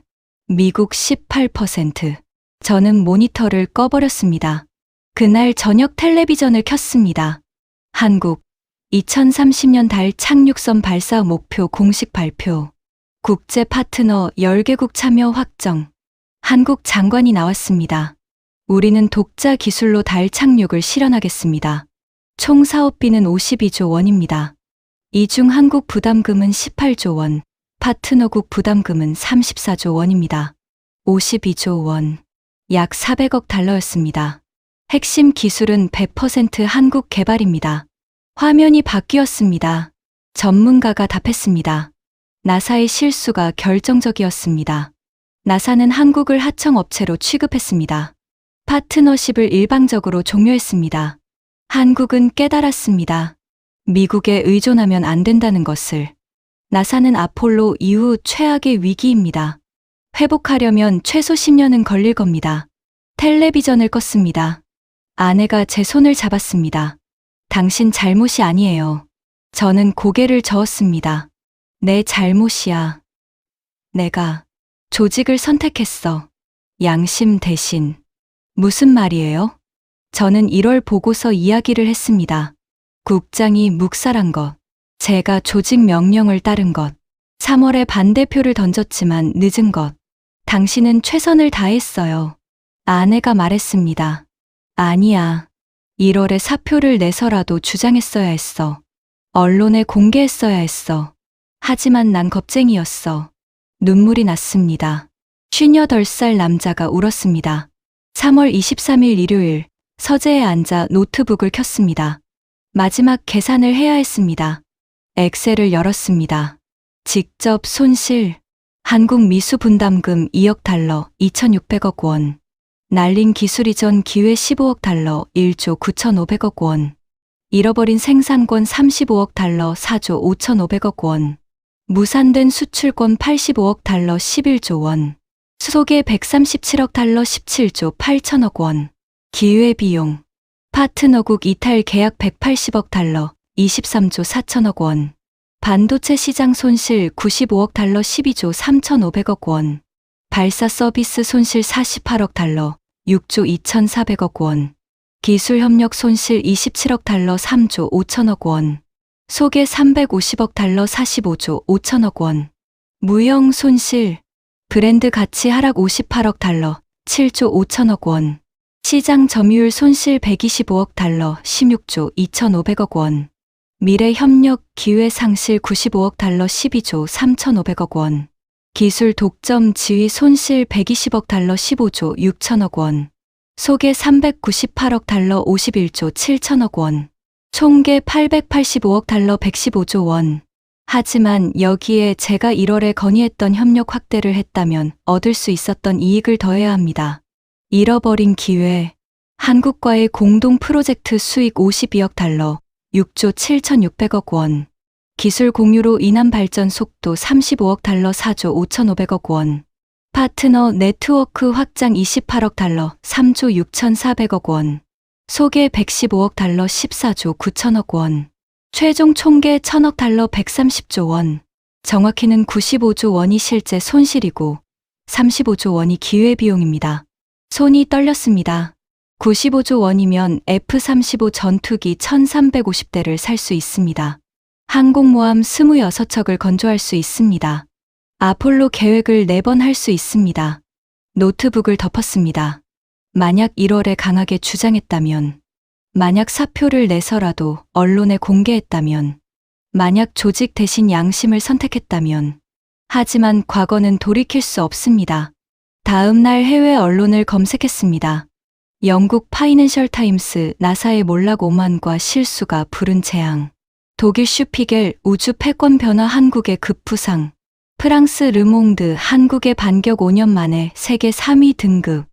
미국 18%. 저는 모니터를 꺼버렸습니다. 그날 저녁 텔레비전을 켰습니다. 한국 2030년 달 착륙선 발사 목표 공식 발표. 국제 파트너 10개국 참여 확정. 한국 장관이 나왔습니다. 우리는 독자 기술로 달 착륙을 실현하겠습니다. 총 사업비는 52조 원입니다. 이 중 한국 부담금은 18조 원, 파트너국 부담금은 34조 원입니다. 52조 원, 약 400억 달러였습니다. 핵심 기술은 100% 한국 개발입니다. 화면이 바뀌었습니다. 전문가가 답했습니다. 나사의 실수가 결정적이었습니다. 나사는 한국을 하청업체로 취급했습니다. 파트너십을 일방적으로 종료했습니다. 한국은 깨달았습니다. 미국에 의존하면 안 된다는 것을. 나사는 아폴로 이후 최악의 위기입니다. 회복하려면 최소 10년은 걸릴 겁니다. 텔레비전을 껐습니다. 아내가 제 손을 잡았습니다. 당신 잘못이 아니에요. 저는 고개를 저었습니다. 내 잘못이야. 내가 조직을 선택했어. 양심 대신. 무슨 말이에요? 저는 1월 보고서 이야기를 했습니다. 국장이 묵살한 것. 제가 조직 명령을 따른 것. 3월에 반대표를 던졌지만 늦은 것. 당신은 최선을 다했어요. 아내가 말했습니다. 아니야. 1월에 사표를 내서라도 주장했어야 했어. 언론에 공개했어야 했어. 하지만 난 겁쟁이였어. 눈물이 났습니다. 58살 남자가 울었습니다. 3월 23일 일요일, 서재에 앉아 노트북을 켰습니다. 마지막 계산을 해야 했습니다. 엑셀을 열었습니다. 직접 손실. 한국 미수 분담금 2억 달러, 2,600억 원. 날린 기술 이전 기회 15억 달러, 1조 9,500억 원. 잃어버린 생산권 35억 달러, 4조 5,500억 원. 무산된 수출권 85억 달러 11조 원. 소개 137억 달러 17조 8천억 원. 기회비용. 파트너국 이탈 계약 180억 달러 23조 4천억 원. 반도체 시장 손실 95억 달러 12조 3,500억 원. 발사 서비스 손실 48억 달러 6조 2,400억 원. 기술 협력 손실 27억 달러 3조 5천억 원. 소개 350억 달러 45조 5천억 원. 무형 손실. 브랜드 가치 하락 58억 달러 7조 5천억 원. 시장 점유율 손실 125억 달러 16조 2,500억 원. 미래 협력 기회 상실 95억 달러 12조 3,500억 원. 기술 독점 지위 손실 120억 달러 15조 6천억 원. 소개 398억 달러 51조 7천억 원. 총계 885억 달러 115조 원. 하지만 여기에 제가 1월에 건의했던 협력 확대를 했다면 얻을 수 있었던 이익을 더해야 합니다. 잃어버린 기회. 한국과의 공동 프로젝트 수익 52억 달러 6조 7,600억 원. 기술 공유로 인한 발전 속도 35억 달러 4조 5,500억 원. 파트너 네트워크 확장 28억 달러 3조 6,400억 원. 소개 115억 달러 14조 9천억 원. 최종 총계 1,000억 달러 130조 원. 정확히는 95조 원이 실제 손실이고 35조 원이 기회비용입니다. 손이 떨렸습니다. 95조 원이면 F-35 전투기 1,350대를 살 수 있습니다. 항공모함 26척을 건조할 수 있습니다. 아폴로 계획을 4번 할 수 있습니다. 노트북을 덮었습니다. 만약 1월에 강하게 주장했다면, 만약 사표를 내서라도 언론에 공개했다면, 만약 조직 대신 양심을 선택했다면, 하지만 과거는 돌이킬 수 없습니다. 다음 날 해외 언론을 검색했습니다. 영국 파이낸셜 타임스 나사의 몰락 오만과 실수가 부른 재앙. 독일 슈피겔 우주 패권 변화 한국의 급부상. 프랑스 르몽드 한국의 반격 5년 만에 세계 3위 등급.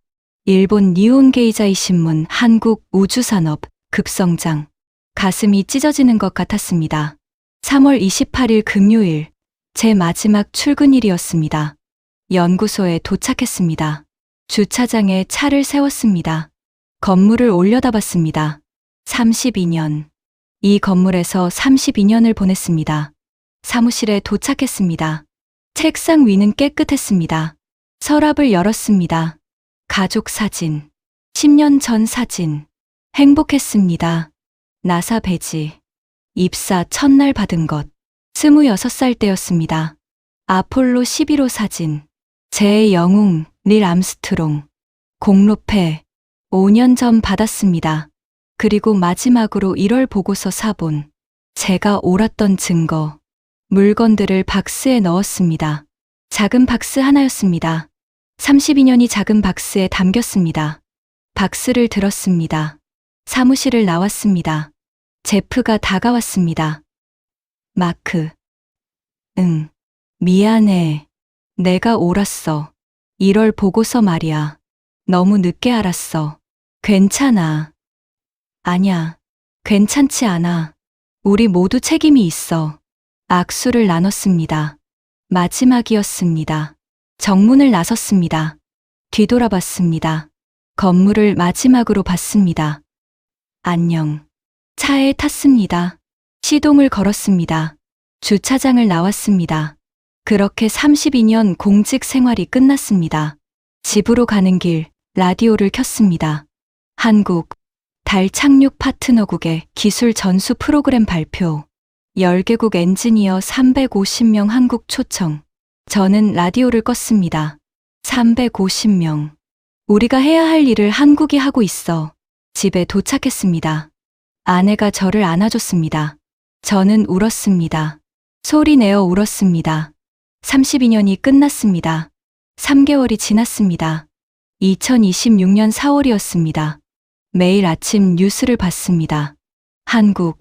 일본 니혼게이자이 신문 한국 우주산업 급성장. 가슴이 찢어지는 것 같았습니다. 3월 28일 금요일, 제 마지막 출근일이었습니다. 연구소에 도착했습니다. 주차장에 차를 세웠습니다. 건물을 올려다봤습니다. 32년. 이 건물에서 32년을 보냈습니다. 사무실에 도착했습니다. 책상 위는 깨끗했습니다. 서랍을 열었습니다. 가족 사진. 10년 전 사진. 행복했습니다. 나사 배지. 입사 첫날 받은 것. 26살 때였습니다. 아폴로 11호 사진. 제 영웅 닐 암스트롱. 공로패. 5년 전 받았습니다. 그리고 마지막으로 1월 보고서 사본. 제가 옳았던 증거. 물건들을 박스에 넣었습니다. 작은 박스 하나였습니다. 32년이 작은 박스에 담겼습니다. 박스를 들었습니다. 사무실을 나왔습니다. 제프가 다가왔습니다. 마크. 응. 미안해. 내가 옳았어. 1월 보고서 말이야. 너무 늦게 알았어. 괜찮아. 아냐. 괜찮지 않아. 우리 모두 책임이 있어. 악수를 나눴습니다. 마지막이었습니다. 정문을 나섰습니다. 뒤돌아봤습니다. 건물을 마지막으로 봤습니다. 안녕. 차에 탔습니다. 시동을 걸었습니다. 주차장을 나왔습니다. 그렇게 32년 공직 생활이 끝났습니다. 집으로 가는 길, 라디오를 켰습니다. 한국, 달 착륙 파트너국의 기술 전수 프로그램 발표. 10개국 엔지니어 350명 한국 초청. 저는 라디오를 껐습니다. 350명. 우리가 해야 할 일을 한국이 하고 있어. 집에 도착했습니다. 아내가 저를 안아줬습니다. 저는 울었습니다. 소리 내어 울었습니다. 32년이 끝났습니다. 3개월이 지났습니다. 2026년 4월이었습니다. 매일 아침 뉴스를 봤습니다. 한국,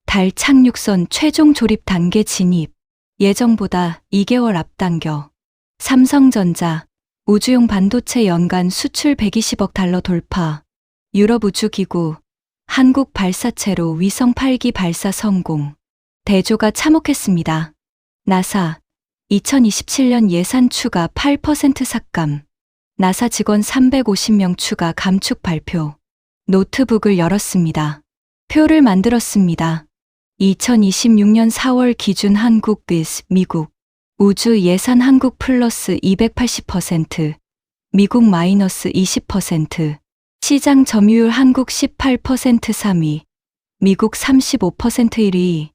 달 착륙선 최종 조립 단계 진입. 예정보다 2개월 앞당겨. 삼성전자, 우주용 반도체 연간 수출 120억 달러 돌파. 유럽우주기구, 한국 발사체로 위성 8기 발사 성공. 대조가 참혹했습니다. 나사 2027년 예산 추가 8% 삭감. 나사 직원 350명 추가 감축 발표. 노트북을 열었습니다. 표를 만들었습니다. 2026년 4월 기준 한국 vs 미국. 우주 예산 한국 플러스 280%, 미국 마이너스 20%. 시장 점유율 한국 18% 3위, 미국 35% 1위.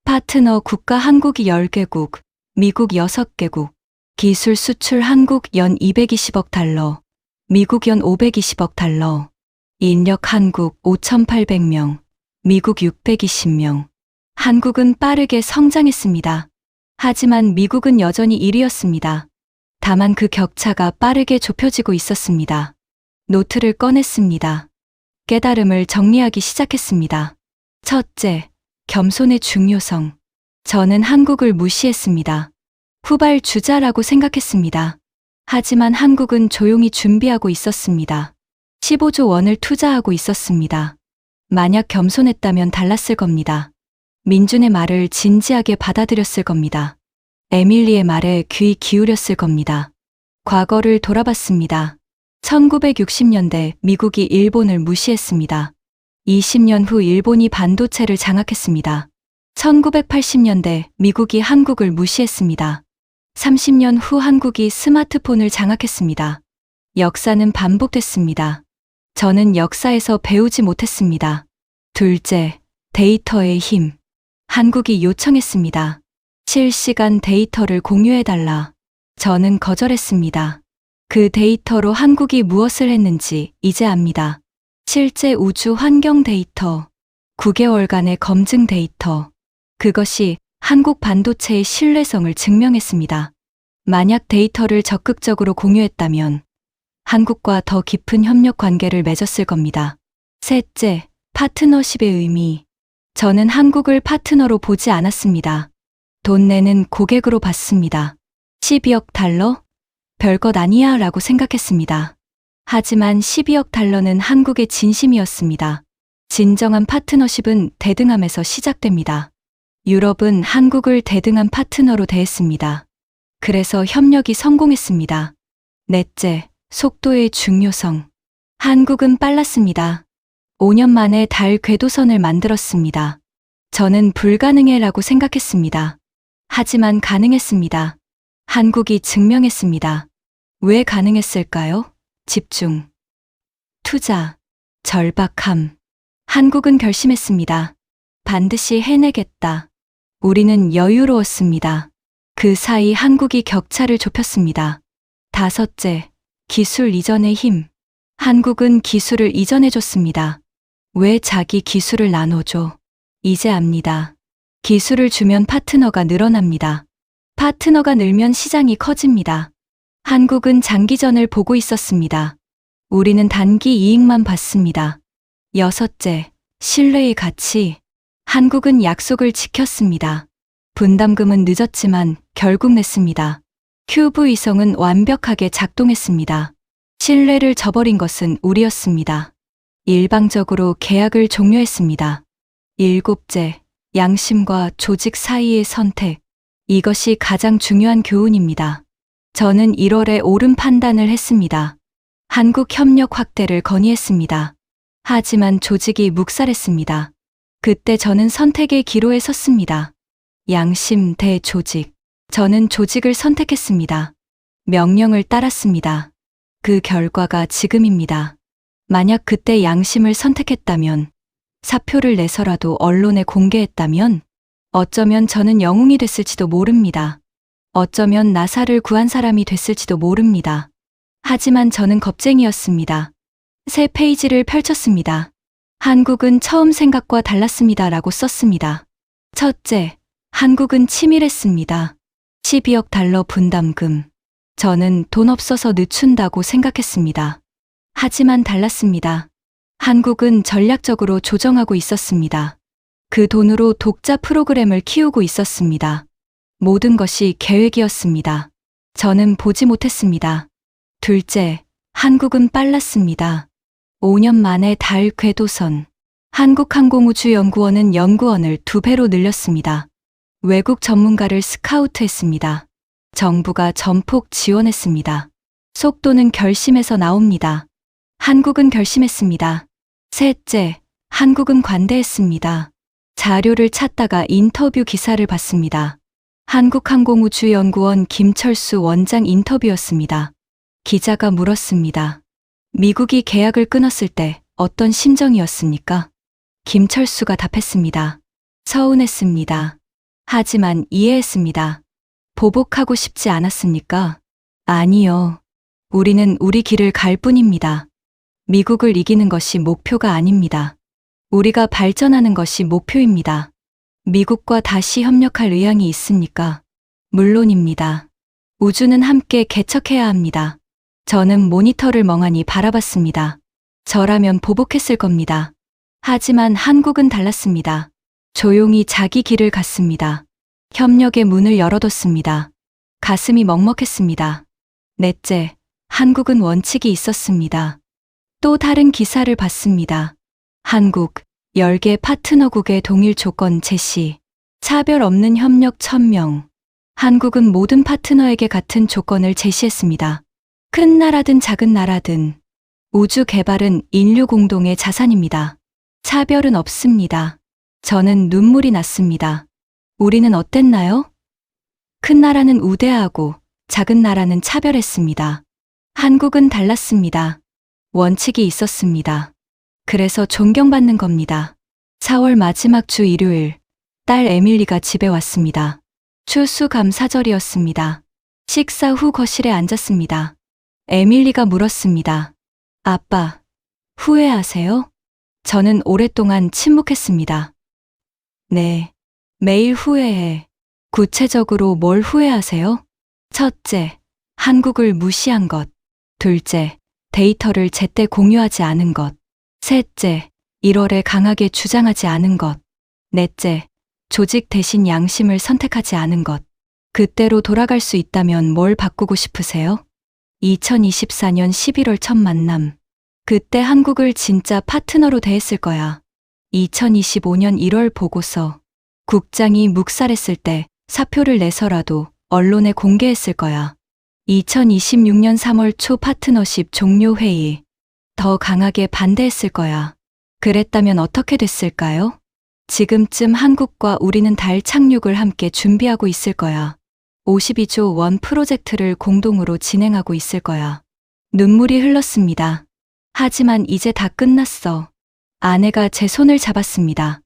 파트너 국가 한국이 10개국, 미국 6개국. 기술 수출 한국 연 220억 달러, 미국 연 520억 달러. 인력 한국 5,800명, 미국 620명. 한국은 빠르게 성장했습니다. 하지만 미국은 여전히 1위였습니다. 다만 그 격차가 빠르게 좁혀지고 있었습니다. 노트를 꺼냈습니다. 깨달음을 정리하기 시작했습니다. 첫째, 겸손의 중요성. 저는 한국을 무시했습니다. 후발주자라고 생각했습니다. 하지만 한국은 조용히 준비하고 있었습니다. 15조 원을 투자하고 있었습니다. 만약 겸손했다면 달랐을 겁니다. 민준의 말을 진지하게 받아들였을 겁니다. 에밀리의 말에 귀 기울였을 겁니다. 과거를 돌아봤습니다. 1960년대 미국이 일본을 무시했습니다. 20년 후 일본이 반도체를 장악했습니다. 1980년대 미국이 한국을 무시했습니다. 30년 후 한국이 스마트폰을 장악했습니다. 역사는 반복됐습니다. 저는 역사에서 배우지 못했습니다. 둘째, 데이터의 힘. 한국이 요청했습니다. 실시간 데이터를 공유해달라. 저는 거절했습니다. 그 데이터로 한국이 무엇을 했는지 이제 압니다. 실제 우주 환경 데이터, 9개월간의 검증 데이터. 그것이 한국 반도체의 신뢰성을 증명했습니다. 만약 데이터를 적극적으로 공유했다면 한국과 더 깊은 협력 관계를 맺었을 겁니다. 셋째, 파트너십의 의미. 저는 한국을 파트너로 보지 않았습니다. 돈 내는 고객으로 봤습니다. 12억 달러? 별것 아니야 라고 생각했습니다. 하지만 12억 달러는 한국의 진심이었습니다. 진정한 파트너십은 대등함에서 시작됩니다. 유럽은 한국을 대등한 파트너로 대했습니다. 그래서 협력이 성공했습니다. 넷째, 속도의 중요성. 한국은 빨랐습니다. 5년 만에 달 궤도선을 만들었습니다. 저는 불가능해라고 생각했습니다. 하지만 가능했습니다. 한국이 증명했습니다. 왜 가능했을까요? 집중, 투자, 절박함. 한국은 결심했습니다. 반드시 해내겠다. 우리는 여유로웠습니다. 그 사이 한국이 격차를 좁혔습니다. 다섯째, 기술 이전의 힘. 한국은 기술을 이전해줬습니다. 왜 자기 기술을 나눠줘? 이제 압니다. 기술을 주면 파트너가 늘어납니다. 파트너가 늘면 시장이 커집니다. 한국은 장기전을 보고 있었습니다. 우리는 단기 이익만 봤습니다. 여섯째, 신뢰의 가치. 한국은 약속을 지켰습니다. 분담금은 늦었지만 결국 냈습니다. 큐브 위성은 완벽하게 작동했습니다. 신뢰를 저버린 것은 우리였습니다. 일방적으로 계약을 종료했습니다. 일곱째, 양심과 조직 사이의 선택. 이것이 가장 중요한 교훈입니다. 저는 1월에 옳은 판단을 했습니다. 한국 협력 확대를 건의했습니다. 하지만 조직이 묵살했습니다. 그때 저는 선택의 기로에 섰습니다. 양심 대 조직. 저는 조직을 선택했습니다. 명령을 따랐습니다. 그 결과가 지금입니다. 만약 그때 양심을 선택했다면, 사표를 내서라도 언론에 공개했다면, 어쩌면 저는 영웅이 됐을지도 모릅니다. 어쩌면 나사를 구한 사람이 됐을지도 모릅니다. 하지만 저는 겁쟁이였습니다. 새 페이지를 펼쳤습니다. 한국은 처음 생각과 달랐습니다 라고 썼습니다. 첫째, 한국은 치밀했습니다. 12억 달러 분담금. 저는 돈 없어서 늦춘다고 생각했습니다. 하지만 달랐습니다. 한국은 전략적으로 조정하고 있었습니다. 그 돈으로 독자 프로그램을 키우고 있었습니다. 모든 것이 계획이었습니다. 저는 보지 못했습니다. 둘째, 한국은 빨랐습니다. 5년 만에 달 궤도선. 한국항공우주연구원은 연구원을 2배로 늘렸습니다. 외국 전문가를 스카우트했습니다. 정부가 전폭 지원했습니다. 속도는 결심에서 나옵니다. 한국은 결심했습니다. 셋째, 한국은 관대했습니다. 자료를 찾다가 인터뷰 기사를 봤습니다. 한국항공우주연구원 김철수 원장 인터뷰였습니다. 기자가 물었습니다. 미국이 계약을 끊었을 때 어떤 심정이었습니까? 김철수가 답했습니다. 서운했습니다. 하지만 이해했습니다. 보복하고 싶지 않았습니까? 아니요. 우리는 우리 길을 갈 뿐입니다. 미국을 이기는 것이 목표가 아닙니다. 우리가 발전하는 것이 목표입니다. 미국과 다시 협력할 의향이 있습니까? 물론입니다. 우주는 함께 개척해야 합니다. 저는 모니터를 멍하니 바라봤습니다. 저라면 보복했을 겁니다. 하지만 한국은 달랐습니다. 조용히 자기 길을 갔습니다. 협력의 문을 열어뒀습니다. 가슴이 먹먹했습니다. 넷째, 한국은 원칙이 있었습니다. 또 다른 기사를 봤습니다. 한국, 10개 파트너국의 동일 조건 제시, 차별 없는 협력 1000명. 한국은 모든 파트너에게 같은 조건을 제시했습니다. 큰 나라든 작은 나라든 우주 개발은 인류 공동의 자산입니다. 차별은 없습니다. 저는 눈물이 났습니다. 우리는 어땠나요? 큰 나라는 우대하고 작은 나라는 차별했습니다. 한국은 달랐습니다. 원칙이 있었습니다. 그래서 존경받는 겁니다. 4월 마지막 주 일요일, 딸 에밀리가 집에 왔습니다. 추수감사절이었습니다. 식사 후 거실에 앉았습니다. 에밀리가 물었습니다. 아빠, 후회하세요? 저는 오랫동안 침묵했습니다. 네, 매일 후회해. 구체적으로 뭘 후회하세요? 첫째, 한국을 무시한 것. 둘째, 데이터를 제때 공유하지 않은 것. 셋째, 1월에 강하게 주장하지 않은 것. 넷째, 조직 대신 양심을 선택하지 않은 것. 그때로 돌아갈 수 있다면 뭘 바꾸고 싶으세요? 2024년 11월 첫 만남. 그때 한국을 진짜 파트너로 대했을 거야. 2025년 1월 보고서. 국장이 묵살했을 때 사표를 내서라도 언론에 공개했을 거야. 2026년 3월 초 파트너십 종료 회의. 더 강하게 반대했을 거야. 그랬다면 어떻게 됐을까요? 지금쯤 한국과 우리는 달 착륙을 함께 준비하고 있을 거야. 52조 원 프로젝트를 공동으로 진행하고 있을 거야. 눈물이 흘렀습니다. 하지만 이제 다 끝났어. 아내가 제 손을 잡았습니다.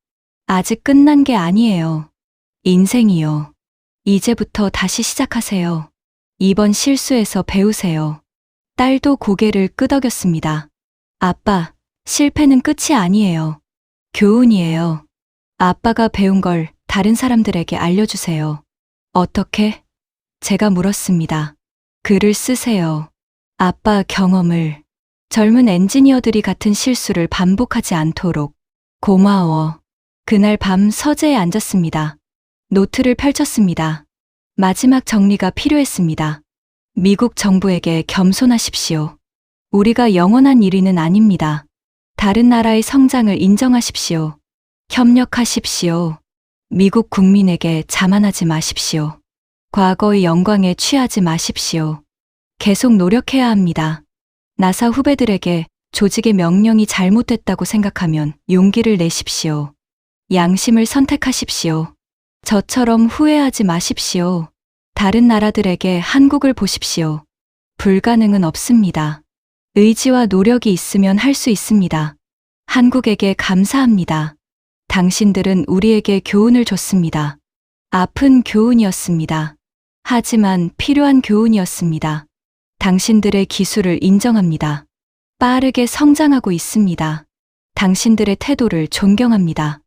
아직 끝난 게 아니에요. 인생이요. 이제부터 다시 시작하세요. 이번 실수에서 배우세요. 딸도 고개를 끄덕였습니다. 아빠, 실패는 끝이 아니에요. 교훈이에요. 아빠가 배운 걸 다른 사람들에게 알려주세요. 어떻게? 제가 물었습니다. 글을 쓰세요. 아빠 경험을. 젊은 엔지니어들이 같은 실수를 반복하지 않도록. 고마워. 그날 밤 서재에 앉았습니다. 노트를 펼쳤습니다. 마지막 정리가 필요했습니다. 미국 정부에게 겸손하십시오. 우리가 영원한 1위는 아닙니다. 다른 나라의 성장을 인정하십시오. 협력하십시오. 미국 국민에게 자만하지 마십시오. 과거의 영광에 취하지 마십시오. 계속 노력해야 합니다. 나사 후배들에게 조직의 명령이 잘못됐다고 생각하면 용기를 내십시오. 양심을 선택하십시오. 저처럼 후회하지 마십시오. 다른 나라들에게 한국을 보십시오. 불가능은 없습니다. 의지와 노력이 있으면 할 수 있습니다. 한국에게 감사합니다. 당신들은 우리에게 교훈을 줬습니다. 아픈 교훈이었습니다. 하지만 필요한 교훈이었습니다. 당신들의 기술을 인정합니다. 빠르게 성장하고 있습니다. 당신들의 태도를 존경합니다.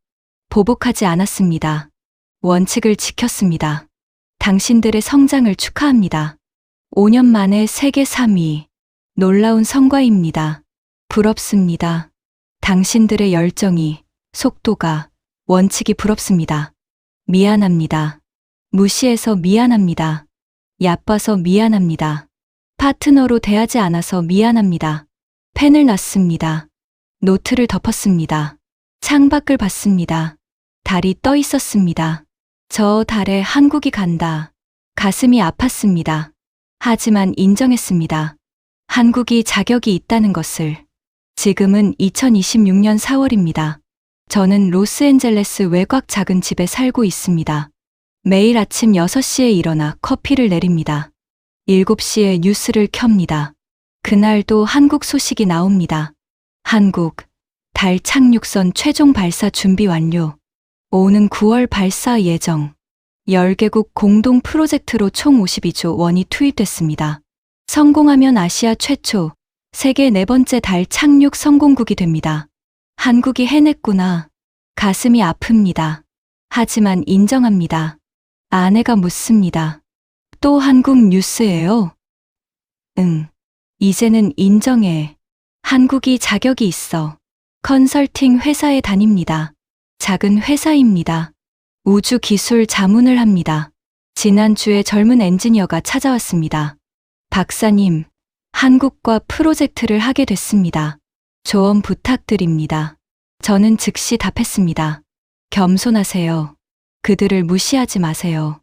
보복하지 않았습니다. 원칙을 지켰습니다. 당신들의 성장을 축하합니다. 5년 만에 세계 3위. 놀라운 성과입니다. 부럽습니다. 당신들의 열정이, 속도가, 원칙이 부럽습니다. 미안합니다. 무시해서 미안합니다. 얕봐서 미안합니다. 파트너로 대하지 않아서 미안합니다. 펜을 놨습니다. 노트를 덮었습니다. 창밖을 봤습니다. 달이 떠 있었습니다. 저 달에 한국이 간다. 가슴이 아팠습니다. 하지만 인정했습니다. 한국이 자격이 있다는 것을. 지금은 2026년 4월입니다. 저는 로스앤젤레스 외곽 작은 집에 살고 있습니다. 매일 아침 6시에 일어나 커피를 내립니다. 7시에 뉴스를 켭니다. 그날도 한국 소식이 나옵니다. 한국, 달 착륙선 최종 발사 준비 완료. 오는 9월 발사 예정. 10개국 공동 프로젝트로 총 52조 원이 투입됐습니다. 성공하면 아시아 최초, 세계 4번째 달 착륙 성공국이 됩니다. 한국이 해냈구나. 가슴이 아픕니다. 하지만 인정합니다. 아내가 묻습니다. 또 한국 뉴스예요? 응. 이제는 인정해. 한국이 자격이 있어. 컨설팅 회사에 다닙니다. 작은 회사입니다. 우주 기술 자문을 합니다. 지난주에 젊은 엔지니어가 찾아왔습니다. 박사님, 한국과 프로젝트를 하게 됐습니다. 조언 부탁드립니다. 저는 즉시 답했습니다. 겸손하세요. 그들을 무시하지 마세요.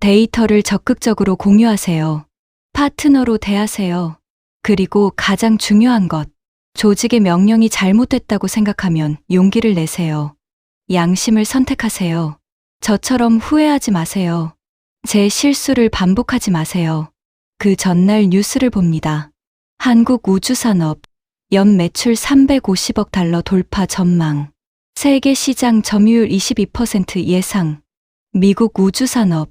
데이터를 적극적으로 공유하세요. 파트너로 대하세요. 그리고 가장 중요한 것, 조직의 명령이 잘못됐다고 생각하면 용기를 내세요. 양심을 선택하세요. 저처럼 후회하지 마세요. 제 실수를 반복하지 마세요. 그 전날 뉴스를 봅니다. 한국 우주산업, 연 매출 350억 달러 돌파 전망. 세계 시장 점유율 22% 예상. 미국 우주산업,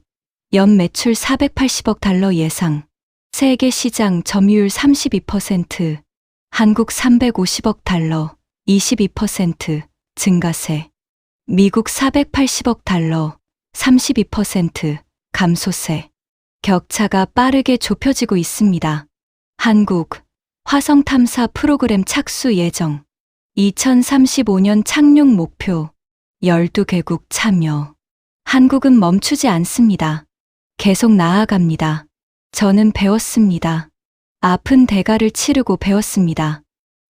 연 매출 480억 달러 예상. 세계 시장 점유율 32%. 한국 350억 달러, 22% 증가세. 미국 480억 달러, 32% 감소세. 격차가 빠르게 좁혀지고 있습니다. 한국 화성 탐사 프로그램 착수 예정. 2035년 착륙 목표. 12개국 참여. 한국은 멈추지 않습니다. 계속 나아갑니다. 저는 배웠습니다. 아픈 대가를 치르고 배웠습니다.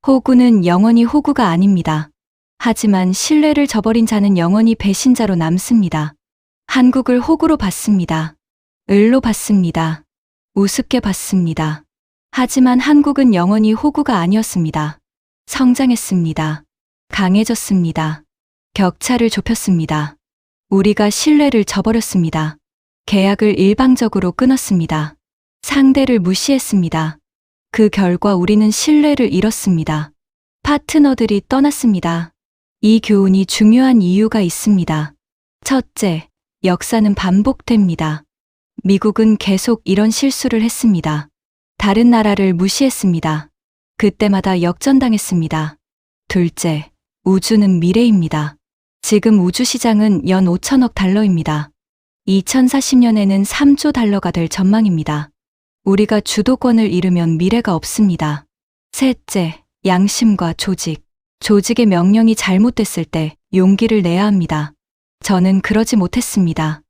호구는 영원히 호구가 아닙니다. 하지만 신뢰를 저버린 자는 영원히 배신자로 남습니다. 한국을 호구로 봤습니다. 을로 봤습니다. 우습게 봤습니다. 하지만 한국은 영원히 호구가 아니었습니다. 성장했습니다. 강해졌습니다. 격차를 좁혔습니다. 우리가 신뢰를 저버렸습니다. 계약을 일방적으로 끊었습니다. 상대를 무시했습니다. 그 결과 우리는 신뢰를 잃었습니다. 파트너들이 떠났습니다. 이 교훈이 중요한 이유가 있습니다. 첫째, 역사는 반복됩니다. 미국은 계속 이런 실수를 했습니다. 다른 나라를 무시했습니다. 그때마다 역전당했습니다. 둘째, 우주는 미래입니다. 지금 우주 시장은 연 5천억 달러입니다. 2040년에는 3조 달러가 될 전망입니다. 우리가 주도권을 잃으면 미래가 없습니다. 셋째, 양심과 조직. 조직의 명령이 잘못됐을 때 용기를 내야 합니다. 저는 그러지 못했습니다.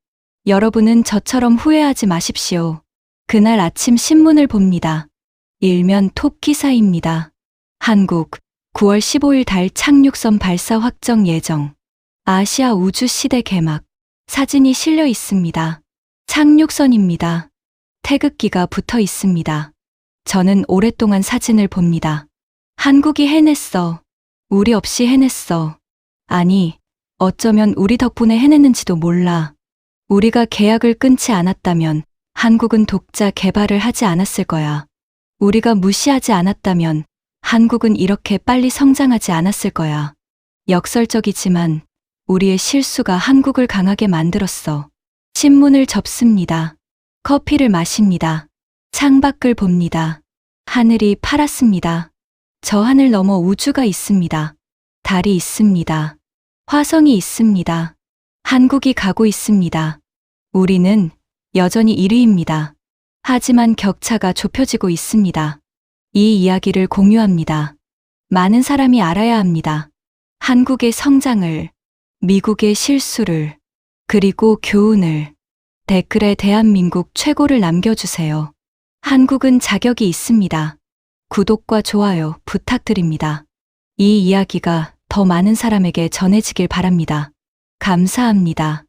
여러분은 저처럼 후회하지 마십시오. 그날 아침 신문을 봅니다. 일면 톱 기사입니다. 한국 9월 15일 달 착륙선 발사 확정 예정. 아시아 우주 시대 개막. 사진이 실려 있습니다. 착륙선입니다. 태극기가 붙어 있습니다. 저는 오랫동안 사진을 봅니다. 한국이 해냈어. 우리 없이 해냈어. 아니, 어쩌면 우리 덕분에 해냈는지도 몰라. 우리가 계약을 끊지 않았다면 한국은 독자 개발을 하지 않았을 거야. 우리가 무시하지 않았다면 한국은 이렇게 빨리 성장하지 않았을 거야. 역설적이지만 우리의 실수가 한국을 강하게 만들었어. 신문을 접습니다. 커피를 마십니다. 창밖을 봅니다. 하늘이 파랗습니다. 저 하늘 너머 우주가 있습니다. 달이 있습니다. 화성이 있습니다. 한국이 가고 있습니다. 우리는 여전히 1위입니다. 하지만 격차가 좁혀지고 있습니다. 이 이야기를 공유합니다. 많은 사람이 알아야 합니다. 한국의 성장을, 미국의 실수를, 그리고 교훈을. 댓글에 대한민국 최고를 남겨주세요. 한국은 자격이 있습니다. 구독과 좋아요 부탁드립니다. 이 이야기가 더 많은 사람에게 전해지길 바랍니다. 감사합니다.